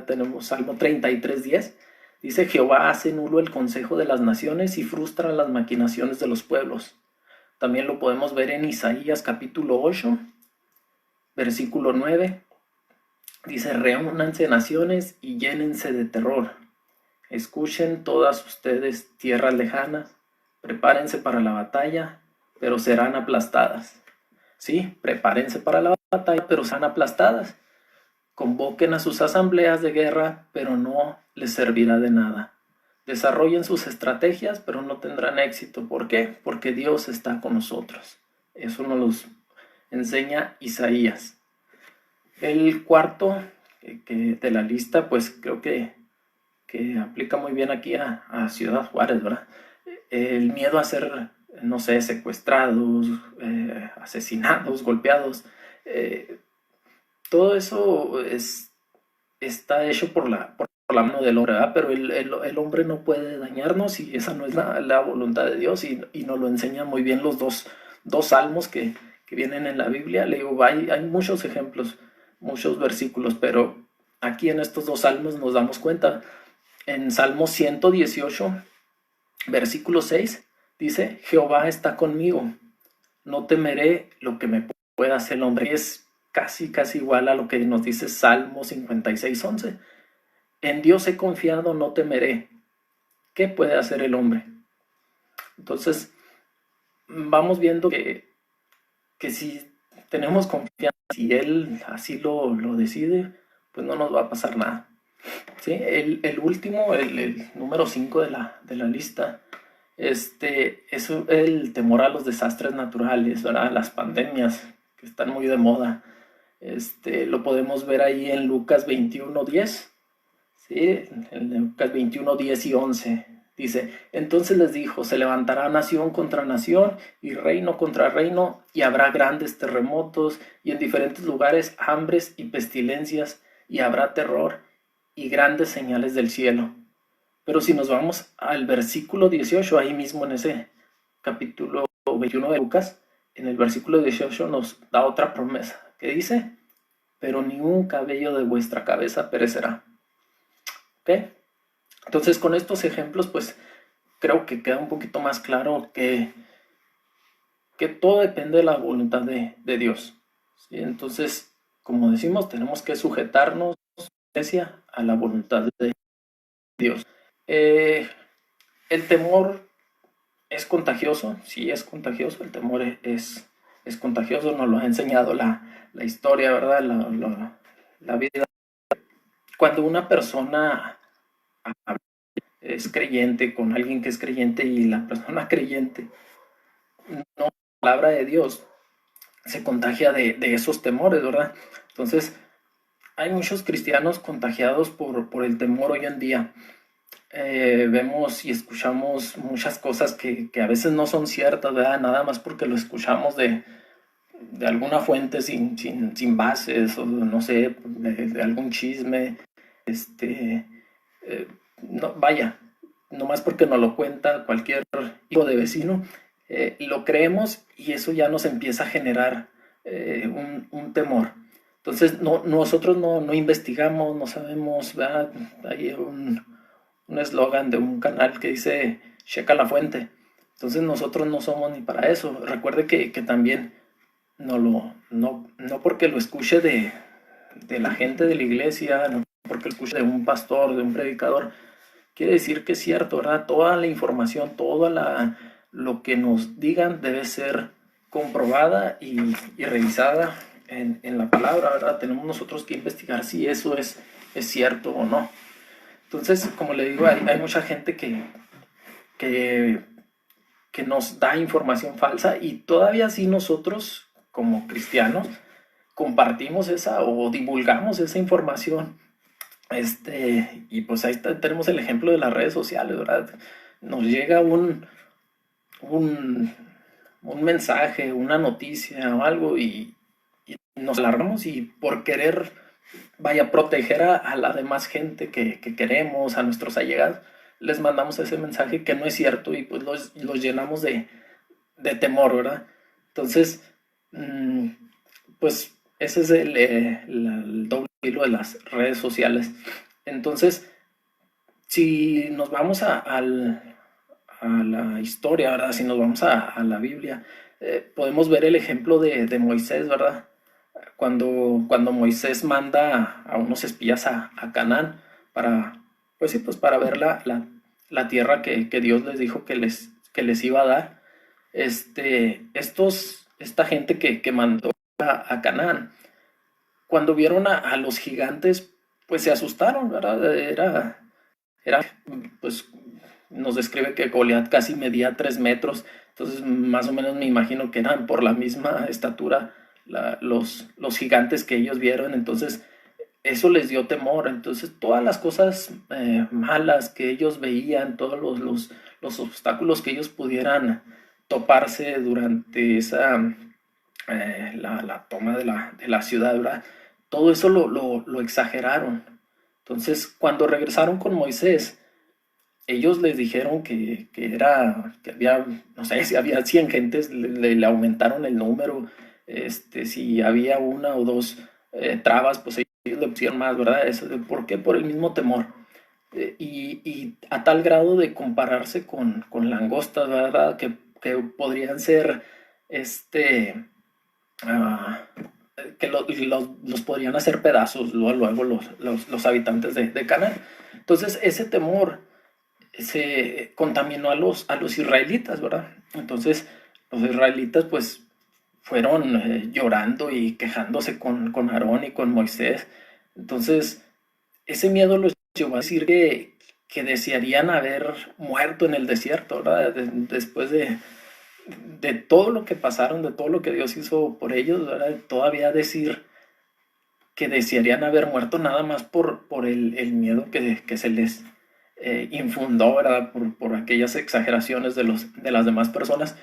tenemos Salmo 33:10, dice, Jehová hace nulo el consejo de las naciones y frustra las maquinaciones de los pueblos. También lo podemos ver en Isaías capítulo 8, versículo 9. Dice, reúnanse naciones y llénense de terror. Escuchen todas ustedes tierras lejanas, prepárense para la batalla, pero serán aplastadas. Sí, prepárense para la batalla, pero serán aplastadas. Convoquen a sus asambleas de guerra, pero no les servirá de nada. Desarrollen sus estrategias, pero no tendrán éxito. ¿Por qué? Porque Dios está con nosotros. Eso nos lo enseña Isaías. El cuarto de la lista, pues creo que aplica muy bien aquí a Ciudad Juárez, ¿verdad? El miedo a ser, no sé, secuestrados, asesinados, golpeados. Todo eso está hecho por la mano del hombre, ¿verdad? Pero el hombre no puede dañarnos, y esa no es la voluntad de Dios, y nos lo enseñan muy bien los dos salmos que vienen en la Biblia. Le digo, hay muchos ejemplos, muchos versículos, pero aquí en estos dos salmos nos damos cuenta. En Salmo 118, versículo 6, dice, Jehová está conmigo, no temeré lo que me pueda hacer el hombre. Es casi igual a lo que nos dice Salmo 56:11. En Dios he confiado, no temeré. ¿Qué puede hacer el hombre? Entonces, vamos viendo que si tenemos confianza, si Él así lo decide, pues no nos va a pasar nada. ¿Sí? El último, el número 5 de la lista, es el temor a los desastres naturales, ¿verdad? Las pandemias que están muy de moda. Lo podemos ver ahí en Lucas 21:10, ¿sí? En Lucas 21:10 y 11. Dice, entonces les dijo, se levantará nación contra nación y reino contra reino, y habrá grandes terremotos y en diferentes lugares hambres y pestilencias, y habrá terror y grandes señales del cielo. Pero si nos vamos al versículo 18, ahí mismo en ese capítulo 21 de Lucas, en el versículo 18 nos da otra promesa que dice, pero ni un cabello de vuestra cabeza perecerá. ¿Ok? Entonces, con estos ejemplos, pues creo que queda un poquito más claro que todo depende de la voluntad de Dios. ¿Sí? Entonces, como decimos, tenemos que sujetarnos a la voluntad de Dios. El temor es contagioso, sí es contagioso, el temor es contagioso, nos lo ha enseñado la historia, ¿verdad? La vida. Cuando una persona es creyente con alguien que es creyente y la persona creyente no la palabra de Dios, se contagia de esos temores, ¿verdad? Entonces, hay muchos cristianos contagiados por el temor hoy en día. Vemos y escuchamos muchas cosas que a veces no son ciertas, ¿verdad? Nada más porque lo escuchamos de alguna fuente sin bases, o no sé, de algún chisme, no, vaya, nomás porque nos lo cuenta cualquier hijo de vecino, lo creemos y eso ya nos empieza a generar un temor. Entonces nosotros no investigamos, no sabemos, ¿verdad? Hay un eslogan de un canal que dice, checa la fuente. Entonces nosotros no somos ni para eso. Recuerde que también no porque lo escuche de la gente de la iglesia, no porque lo escuche de un pastor, de un predicador, quiere decir que es cierto, ¿verdad? Toda la información, lo que nos digan debe ser comprobada y revisada en la palabra, ¿verdad? Tenemos nosotros que investigar si eso es cierto o no. Entonces, como le digo, hay mucha gente que nos da información falsa y todavía así nosotros, como cristianos, compartimos esa o divulgamos esa información. Y pues ahí tenemos el ejemplo de las redes sociales, ¿verdad? Nos llega un mensaje, una noticia o algo y nos alarmamos y por querer, vaya, proteger a la demás gente que queremos, a nuestros allegados, les mandamos ese mensaje que no es cierto y pues los llenamos de temor, ¿verdad? Entonces, pues ese es el doble filo de las redes sociales. Entonces, si nos vamos a la historia, ¿verdad? Si nos vamos a la Biblia, podemos ver el ejemplo de Moisés, ¿verdad? Cuando Moisés manda a unos espías a Canaán para, pues sí, pues para ver la tierra que Dios les dijo que les iba a dar. Esta gente que mandó a Canaán, cuando vieron a los gigantes, pues se asustaron, ¿verdad? Pues nos describe que Goliat casi medía 3 metros, entonces más o menos me imagino que eran por la misma estatura los gigantes que ellos vieron, entonces eso les dio temor. Entonces todas las cosas malas que ellos veían, todos los obstáculos que ellos pudieran toparse durante la toma de la ciudad, ¿verdad? Todo eso lo exageraron. Entonces, cuando regresaron con Moisés, ellos les dijeron que había, no sé, si había 100 gentes, le aumentaron el número, si había una o dos trabas, pues ellos le pusieron más, ¿verdad? ¿Por qué? Por el mismo temor. Y a tal grado de compararse con langostas, ¿verdad? Que podrían ser, ah, que los podrían hacer pedazos luego los habitantes de Canaán. Entonces, ese temor se contaminó a los israelitas, ¿verdad? Entonces, los israelitas, pues, fueron llorando y quejándose con Aarón y con Moisés. Entonces, ese miedo los llevó a decir que desearían haber muerto en el desierto, ¿verdad? Después de todo lo que pasaron, de todo lo que Dios hizo por ellos, ¿verdad? Todavía decir que desearían haber muerto nada más por el miedo que se les infundó, ¿verdad? Por aquellas exageraciones de las demás personas.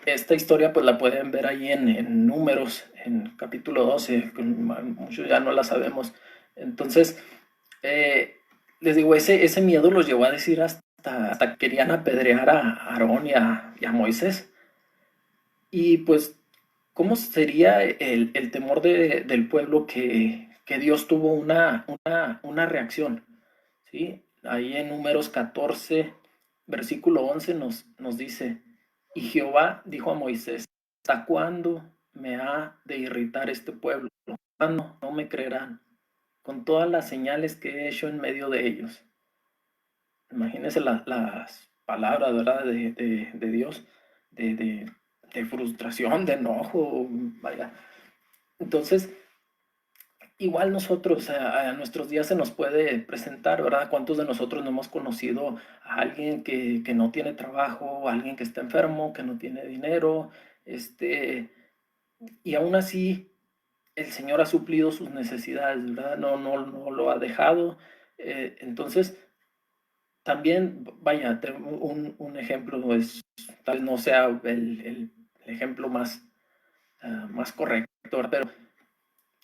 Esta historia pues la pueden ver ahí en Números, en capítulo 12, muchos ya no la sabemos. Entonces, eh, les digo, ese miedo los llevó a decir hasta querían apedrear a Aarón y a Moisés. Y pues, ¿cómo sería el temor del pueblo que Dios tuvo una reacción? ¿Sí? Ahí en Números 14, versículo 11 nos dice, y Jehová dijo a Moisés, ¿hasta cuándo me ha de irritar este pueblo? ¿Cuándo no me creerán? Con todas las señales que he hecho en medio de ellos. Imagínense las palabras, ¿verdad? De Dios, de, de, de frustración, de enojo, vaya. Entonces, igual nosotros a nuestros días se nos puede presentar, ¿verdad? ¿Cuántos de nosotros no hemos conocido a alguien que no tiene trabajo, a alguien que está enfermo, que no tiene dinero, y aún así el Señor ha suplido sus necesidades, ¿verdad? No lo ha dejado. Entonces, también, vaya, un ejemplo es, tal vez no sea el ejemplo más correcto, ¿verdad? Pero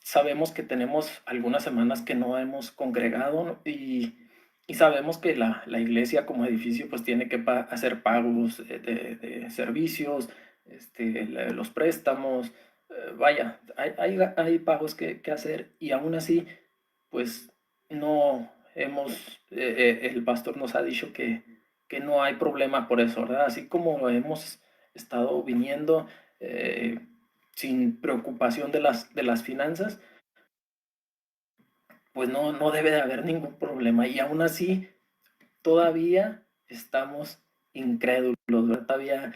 sabemos que tenemos algunas semanas que no hemos congregado, ¿no? Y sabemos que la iglesia como edificio pues tiene que hacer pagos de servicios, los préstamos, vaya, hay pagos que hacer y aún así pues no hemos, el pastor nos ha dicho que no hay problema por eso, ¿verdad? Así como hemos estado viniendo eh, sin preocupación de las finanzas, pues no debe de haber ningún problema. Y aún así, todavía estamos incrédulos, ¿verdad? Todavía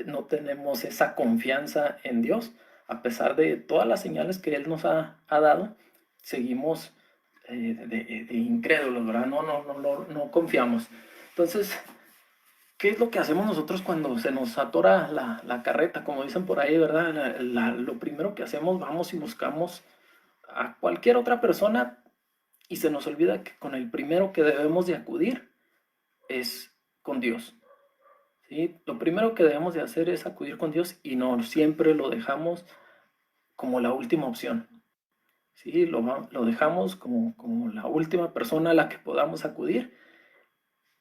no tenemos esa confianza en Dios, a pesar de todas las señales que Él nos ha dado, seguimos de incrédulos, ¿verdad? No confiamos. Entonces, ¿qué es lo que hacemos nosotros cuando se nos atora la carreta? Como dicen por ahí, ¿verdad? Lo primero que hacemos, vamos y buscamos a cualquier otra persona y se nos olvida que con el primero que debemos de acudir es con Dios. ¿Sí? Lo primero que debemos de hacer es acudir con Dios y no siempre lo dejamos como la última opción. ¿Sí? Lo dejamos como la última persona a la que podamos acudir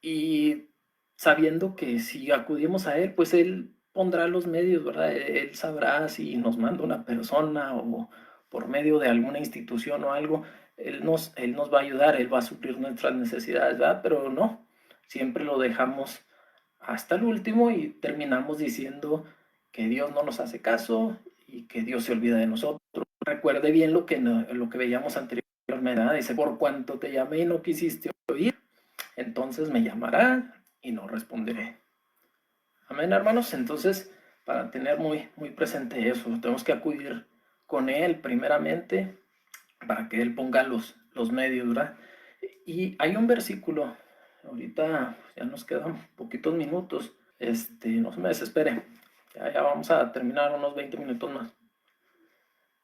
y sabiendo que si acudimos a Él, pues Él pondrá los medios, ¿verdad? Él sabrá si nos manda una persona o por medio de alguna institución o algo, Él nos va a ayudar, Él va a suplir nuestras necesidades, ¿verdad? Pero no, siempre lo dejamos hasta el último y terminamos diciendo que Dios no nos hace caso y que Dios se olvida de nosotros. Recuerde bien lo que veíamos anteriormente, ¿verdad? Dice, por cuanto te llamé y no quisiste oír, entonces me llamará y no responderé. Amén, hermanos. Entonces, para tener muy, muy presente eso, tenemos que acudir con Él primeramente para que Él ponga los medios, ¿verdad? Y hay un versículo, ahorita ya nos quedan poquitos minutos, no se me desespere, ya vamos a terminar unos 20 minutos más.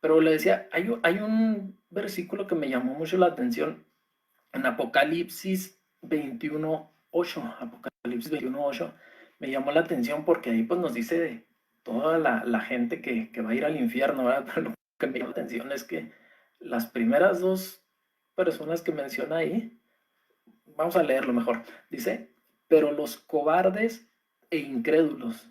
Pero le decía, hay un versículo que me llamó mucho la atención en Apocalipsis 21:8, Apocalipsis 21:8, me llamó la atención porque ahí pues nos dice de toda la gente que va a ir al infierno, ¿verdad? Pero lo que me llamó la atención es que las primeras dos personas que menciona ahí, vamos a leerlo mejor, dice, pero los cobardes e incrédulos.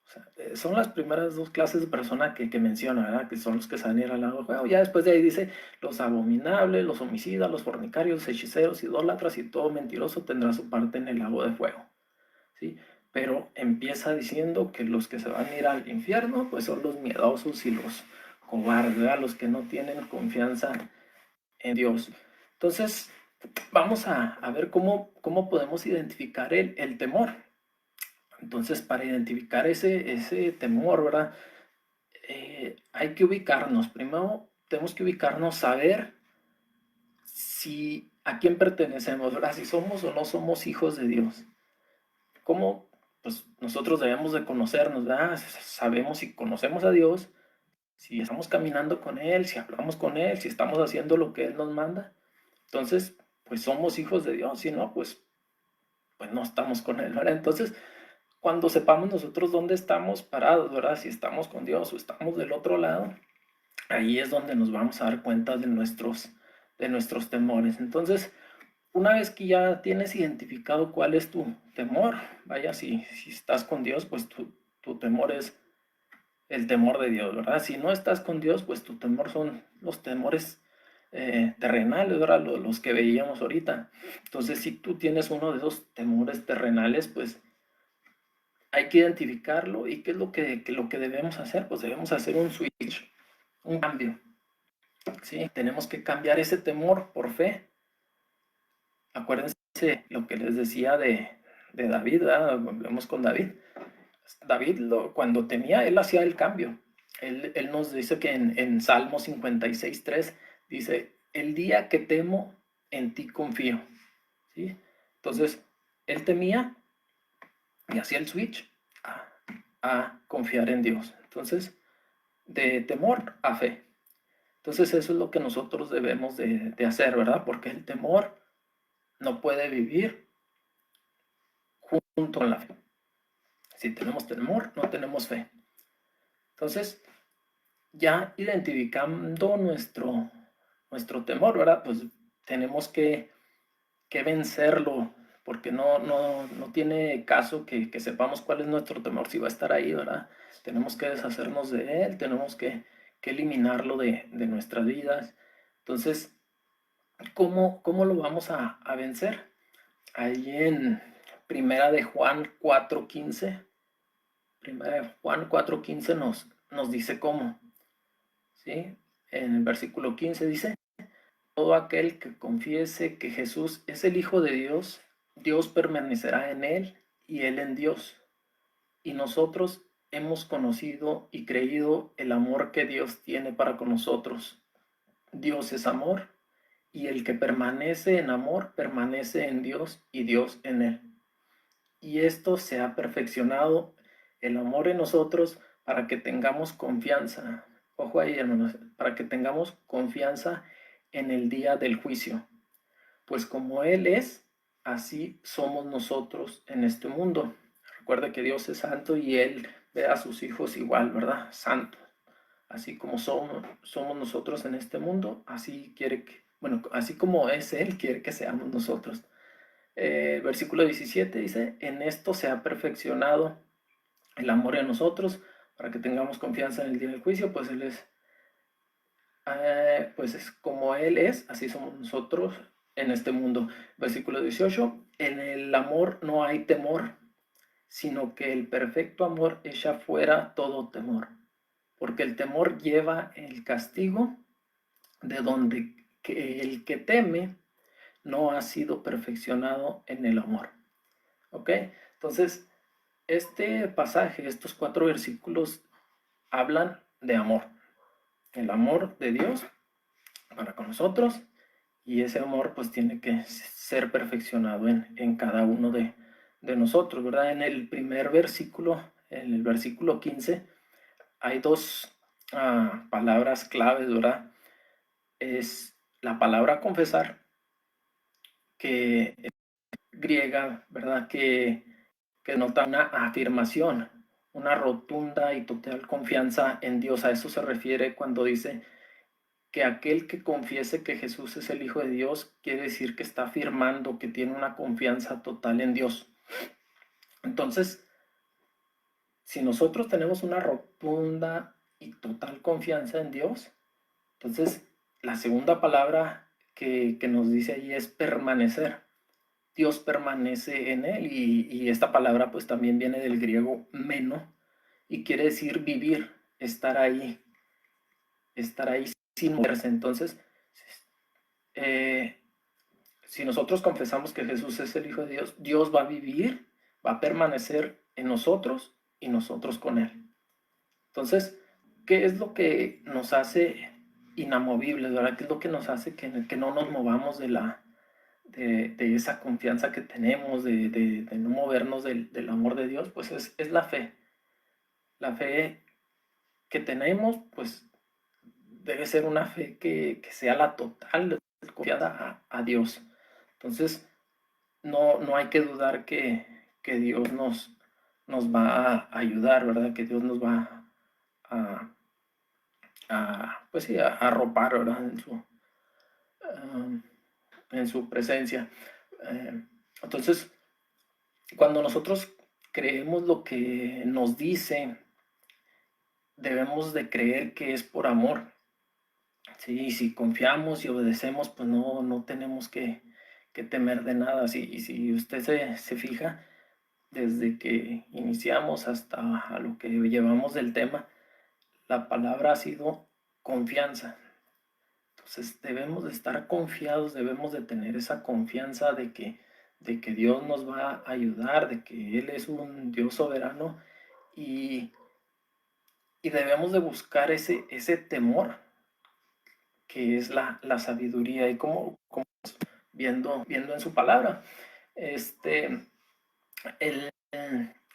O sea, son las primeras dos clases de personas que menciona, ¿verdad? Que son los que salen al lado del juego. Ya después de ahí dice, los abominables, los homicidas, los fornicarios, hechiceros, idólatras y todo mentiroso tendrá su parte en el lago de fuego. ¿Sí? Pero empieza diciendo que los que se van a ir al infierno, pues son los miedosos y los cobardes, ¿verdad? Los que no tienen confianza en Dios. Entonces, vamos a ver cómo podemos identificar el temor. Entonces, para identificar ese temor, ¿verdad? Hay que ubicarnos. Primero, tenemos que ubicarnos, saber si a quién pertenecemos, ¿verdad? Si somos o no somos hijos de Dios. ¿Cómo? Pues nosotros debemos de conocernos, ¿verdad? Sabemos si conocemos a Dios, si estamos caminando con Él, si hablamos con Él, si estamos haciendo lo que Él nos manda. Entonces, pues somos hijos de Dios, si no, pues pues no estamos con Él, ¿verdad? Entonces, cuando sepamos nosotros dónde estamos parados, ¿verdad? Si estamos con Dios o estamos del otro lado, ahí es donde nos vamos a dar cuenta de nuestros temores. Entonces, una vez que ya tienes identificado cuál es tu temor, vaya, si estás con Dios, pues tu temor es el temor de Dios, ¿verdad? Si no estás con Dios, pues tu temor son los temores terrenales, ¿verdad? Los que veíamos ahorita. Entonces, si tú tienes uno de esos temores terrenales, pues hay que identificarlo. ¿Y qué es lo que debemos hacer? Pues debemos hacer un switch, un cambio, ¿sí? Tenemos que cambiar ese temor por fe. Acuérdense lo que les decía de David, ¿verdad? Volvemos con David. David, cuando temía, él hacía el cambio. Él nos dice que en Salmo 56:3 dice, el día que temo, en ti confío. ¿Sí? Entonces, él temía y hacía el switch a confiar en Dios. Entonces, de temor a fe. Entonces, eso es lo que nosotros debemos de hacer, ¿verdad? Porque el temor no puede vivir junto con la fe. Si tenemos temor, no tenemos fe. Entonces, ya identificando nuestro temor, ¿verdad? Pues tenemos que vencerlo, porque no tiene caso que sepamos cuál es nuestro temor, si va a estar ahí, ¿verdad? Tenemos que deshacernos de él, tenemos que eliminarlo de nuestras vidas. Entonces, ¿cómo lo vamos a vencer? Ahí en Primera de Juan 4:15, Primera de Juan 4:15 nos dice cómo, ¿sí? En el versículo 15 dice, todo aquel que confiese que Jesús es el Hijo de Dios, Dios permanecerá en él y él en Dios. Y nosotros hemos conocido y creído el amor que Dios tiene para con nosotros. Dios es amor, y el que permanece en amor permanece en Dios y Dios en él. Y esto se ha perfeccionado, el amor en nosotros, para que tengamos confianza. Ojo ahí, hermanos, para que tengamos confianza en el día del juicio. Pues como Él es, así somos nosotros en este mundo. Recuerda que Dios es santo y Él ve a sus hijos igual, ¿verdad? Santo. Así como somos nosotros en este mundo, así quiere que, bueno, así como es Él, quiere que seamos nosotros. Versículo 17 dice, en esto se ha perfeccionado el amor en nosotros, para que tengamos confianza en el día del juicio, pues Él es, pues es como Él es, así somos nosotros en este mundo. Versículo 18, en el amor no hay temor, sino que el perfecto amor echa fuera todo temor, porque el temor lleva el castigo, de donde que el que teme no ha sido perfeccionado en el amor. ¿Ok? Entonces, este pasaje, estos 4 versículos hablan de amor. El amor de Dios para con nosotros, y ese amor pues tiene que ser perfeccionado en cada uno de nosotros, ¿verdad? En el primer versículo, en el versículo 15, hay dos palabras claves, ¿verdad? Es la palabra confesar, que es griega, ¿verdad? Que denota una afirmación, una rotunda y total confianza en Dios. A eso se refiere cuando dice que aquel que confiese que Jesús es el Hijo de Dios, quiere decir que está afirmando que tiene una confianza total en Dios. Entonces, si nosotros tenemos una rotunda y total confianza en Dios, entonces la segunda palabra que nos dice ahí es permanecer. Dios permanece en él, y esta palabra pues también viene del griego meno y quiere decir vivir, estar ahí sin moverse. Entonces, si nosotros confesamos que Jesús es el Hijo de Dios, Dios va a vivir, va a permanecer en nosotros y nosotros con Él. Entonces, ¿qué es lo que nos hace inamovibles, ¿verdad? ¿Qué es lo que nos hace que no nos movamos de esa confianza que tenemos, de no movernos del amor de Dios? Pues es la fe. La fe que tenemos, pues debe ser una fe que sea la total confiada a Dios. Entonces, no hay que dudar que Dios nos va a ayudar, ¿verdad? Que Dios nos va a, pues sí, a arropar, ¿verdad? En su presencia. Entonces, cuando nosotros creemos lo que nos dice, debemos de creer que es por amor. Sí, si confiamos y obedecemos, pues no tenemos que temer de nada. Sí, y si usted se fija, desde que iniciamos hasta a lo que llevamos del tema, la palabra ha sido confianza. Entonces debemos de estar confiados, debemos de tener esa confianza de que Dios nos va a ayudar, de que Él es un Dios soberano y, y debemos de buscar ese temor que es la sabiduría y como viendo en su palabra. Este, el,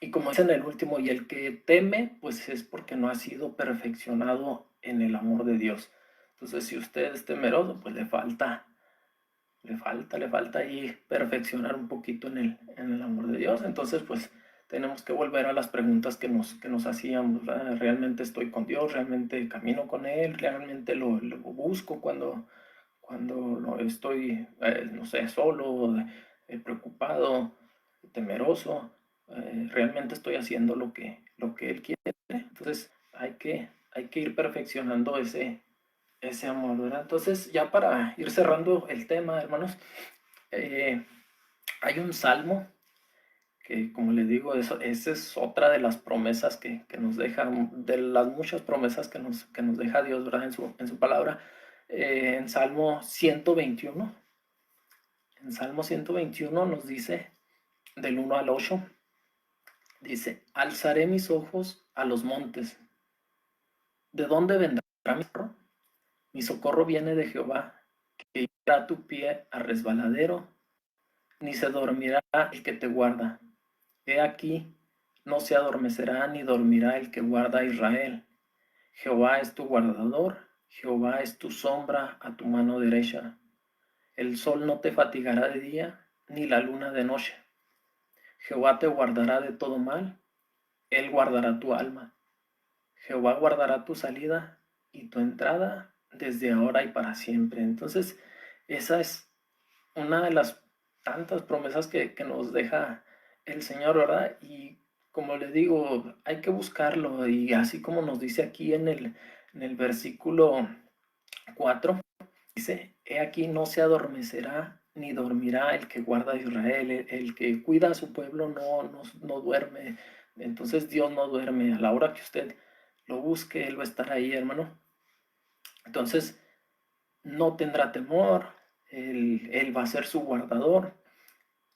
y como dice en el último, y el que teme, pues es porque no ha sido perfeccionado en el amor de Dios. Entonces, si usted es temeroso, pues le falta ahí perfeccionar un poquito en el amor de Dios. Entonces, pues tenemos que volver a las preguntas que nos hacíamos, ¿verdad? ¿Realmente estoy con Dios? ¿Realmente camino con Él? ¿Realmente lo busco cuando no estoy, no sé, solo, preocupado, temeroso? ¿Realmente estoy haciendo lo que Él quiere? Entonces, hay que ir perfeccionando ese amor, ¿verdad? Entonces, ya para ir cerrando el tema, hermanos, hay un salmo que, como les digo, esa es otra de las promesas que nos deja, de las muchas promesas que nos deja Dios, ¿verdad? En su palabra. En Salmo 121, en Salmo 121 nos dice, del 1 al 8, dice, alzaré mis ojos a los montes. ¿De dónde vendrá mi socorro? Mi socorro viene de Jehová, que irá tu pie a resbaladero, ni se dormirá el que te guarda. He aquí, no se adormecerá ni dormirá el que guarda a Israel. Jehová es tu guardador, Jehová es tu sombra a tu mano derecha. El sol no te fatigará de día, ni la luna de noche. Jehová te guardará de todo mal, él guardará tu alma. Jehová guardará tu salida y tu entrada desde ahora y para siempre. Entonces, esa es una de las tantas promesas que nos deja el Señor, ¿verdad? Y como les digo, hay que buscarlo. Y así como nos dice aquí en el versículo 4, dice, he aquí no se adormecerá ni dormirá el que guarda a Israel, el que cuida a su pueblo no duerme. Entonces Dios no duerme. A la hora que usted lo busque, Él va a estar ahí, hermano. Entonces, no tendrá temor, él va a ser su guardador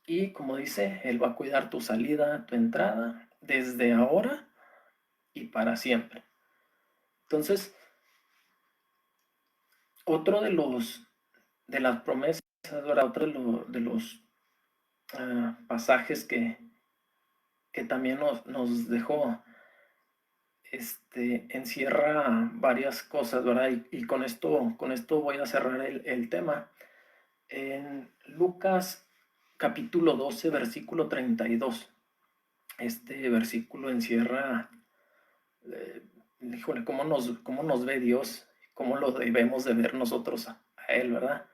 y como dice, Él va a cuidar tu salida, tu entrada, desde ahora y para siempre. Entonces, otro de las promesas, otro de los pasajes que también nos dejó, encierra varias cosas, ¿verdad? Y con esto voy a cerrar el tema. En Lucas capítulo 12, versículo 32, este versículo encierra, híjole, cómo nos ve Dios, cómo lo debemos de ver nosotros a Él, ¿verdad?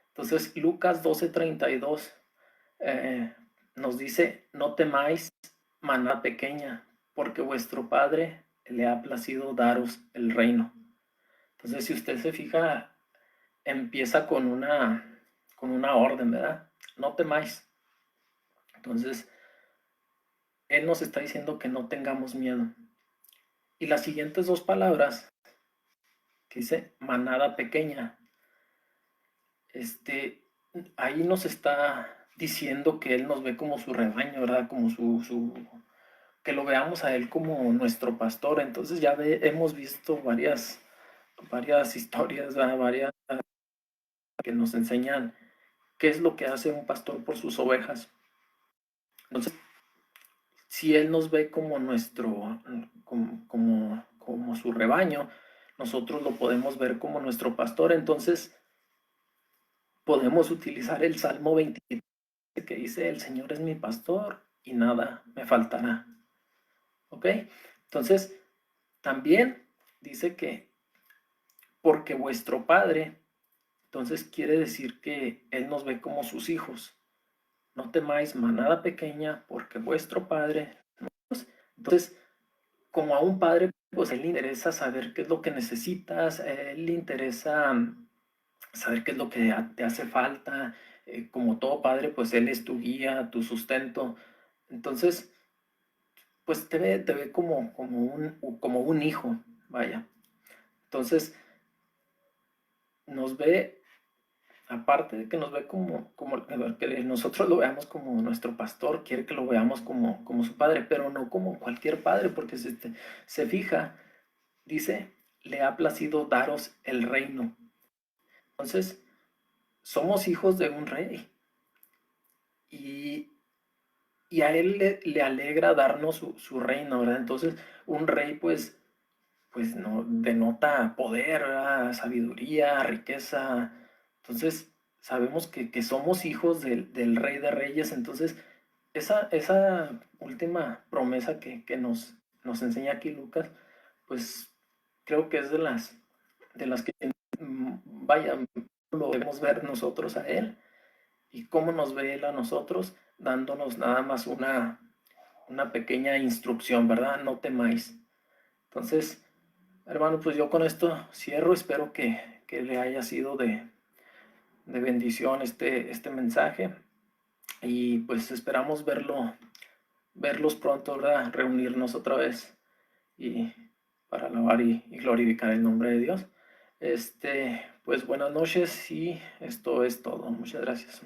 Entonces, Lucas 12, 32 nos dice, no temáis, manada pequeña, porque vuestro Padre le ha placido daros el reino. Entonces, si usted se fija, empieza con una orden, ¿verdad? No temáis. Entonces, Él nos está diciendo que no tengamos miedo. Y las siguientes dos palabras, que dice manada pequeña, ahí nos está diciendo que Él nos ve como su rebaño, ¿verdad? Como que lo veamos a Él como nuestro pastor. Entonces ya hemos visto varias historias, ¿verdad? Varias que nos enseñan qué es lo que hace un pastor por sus ovejas. Entonces, si Él nos ve como como su rebaño, nosotros lo podemos ver como nuestro pastor. Entonces, podemos utilizar el Salmo 23 que dice, el Señor es mi pastor y nada me faltará. ¿Ok? Entonces, también dice que porque vuestro Padre, entonces quiere decir que Él nos ve como sus hijos. No temáis manada pequeña, porque vuestro Padre. Entonces, como a un padre, pues a él le interesa saber qué es lo que necesitas, a él le interesa saber qué es lo que te hace falta. Como todo padre, pues él es tu guía, tu sustento. Entonces, pues te ve como un hijo, vaya. Entonces, nos ve, aparte de que nos ve como que nosotros lo veamos como nuestro pastor, quiere que lo veamos como su padre, pero no como cualquier padre, porque se fija, dice, le ha placido daros el reino. Entonces, somos hijos de un rey y, y a él le alegra darnos su reino, ¿verdad? Entonces, un rey, pues no denota poder, ¿verdad? Sabiduría, riqueza. Entonces, sabemos que somos hijos del Rey de Reyes. Entonces, esa última promesa que nos enseña aquí Lucas, pues creo que es de las que, vaya, lo debemos ver nosotros a Él y cómo nos ve Él a nosotros, dándonos nada más una pequeña instrucción, ¿verdad? No temáis. Entonces, hermano, pues yo con esto cierro. Espero que le haya sido de bendición este mensaje. Y pues esperamos verlos pronto, ¿verdad? Reunirnos otra vez y para alabar y glorificar el nombre de Dios. Pues buenas noches y esto es todo. Muchas gracias.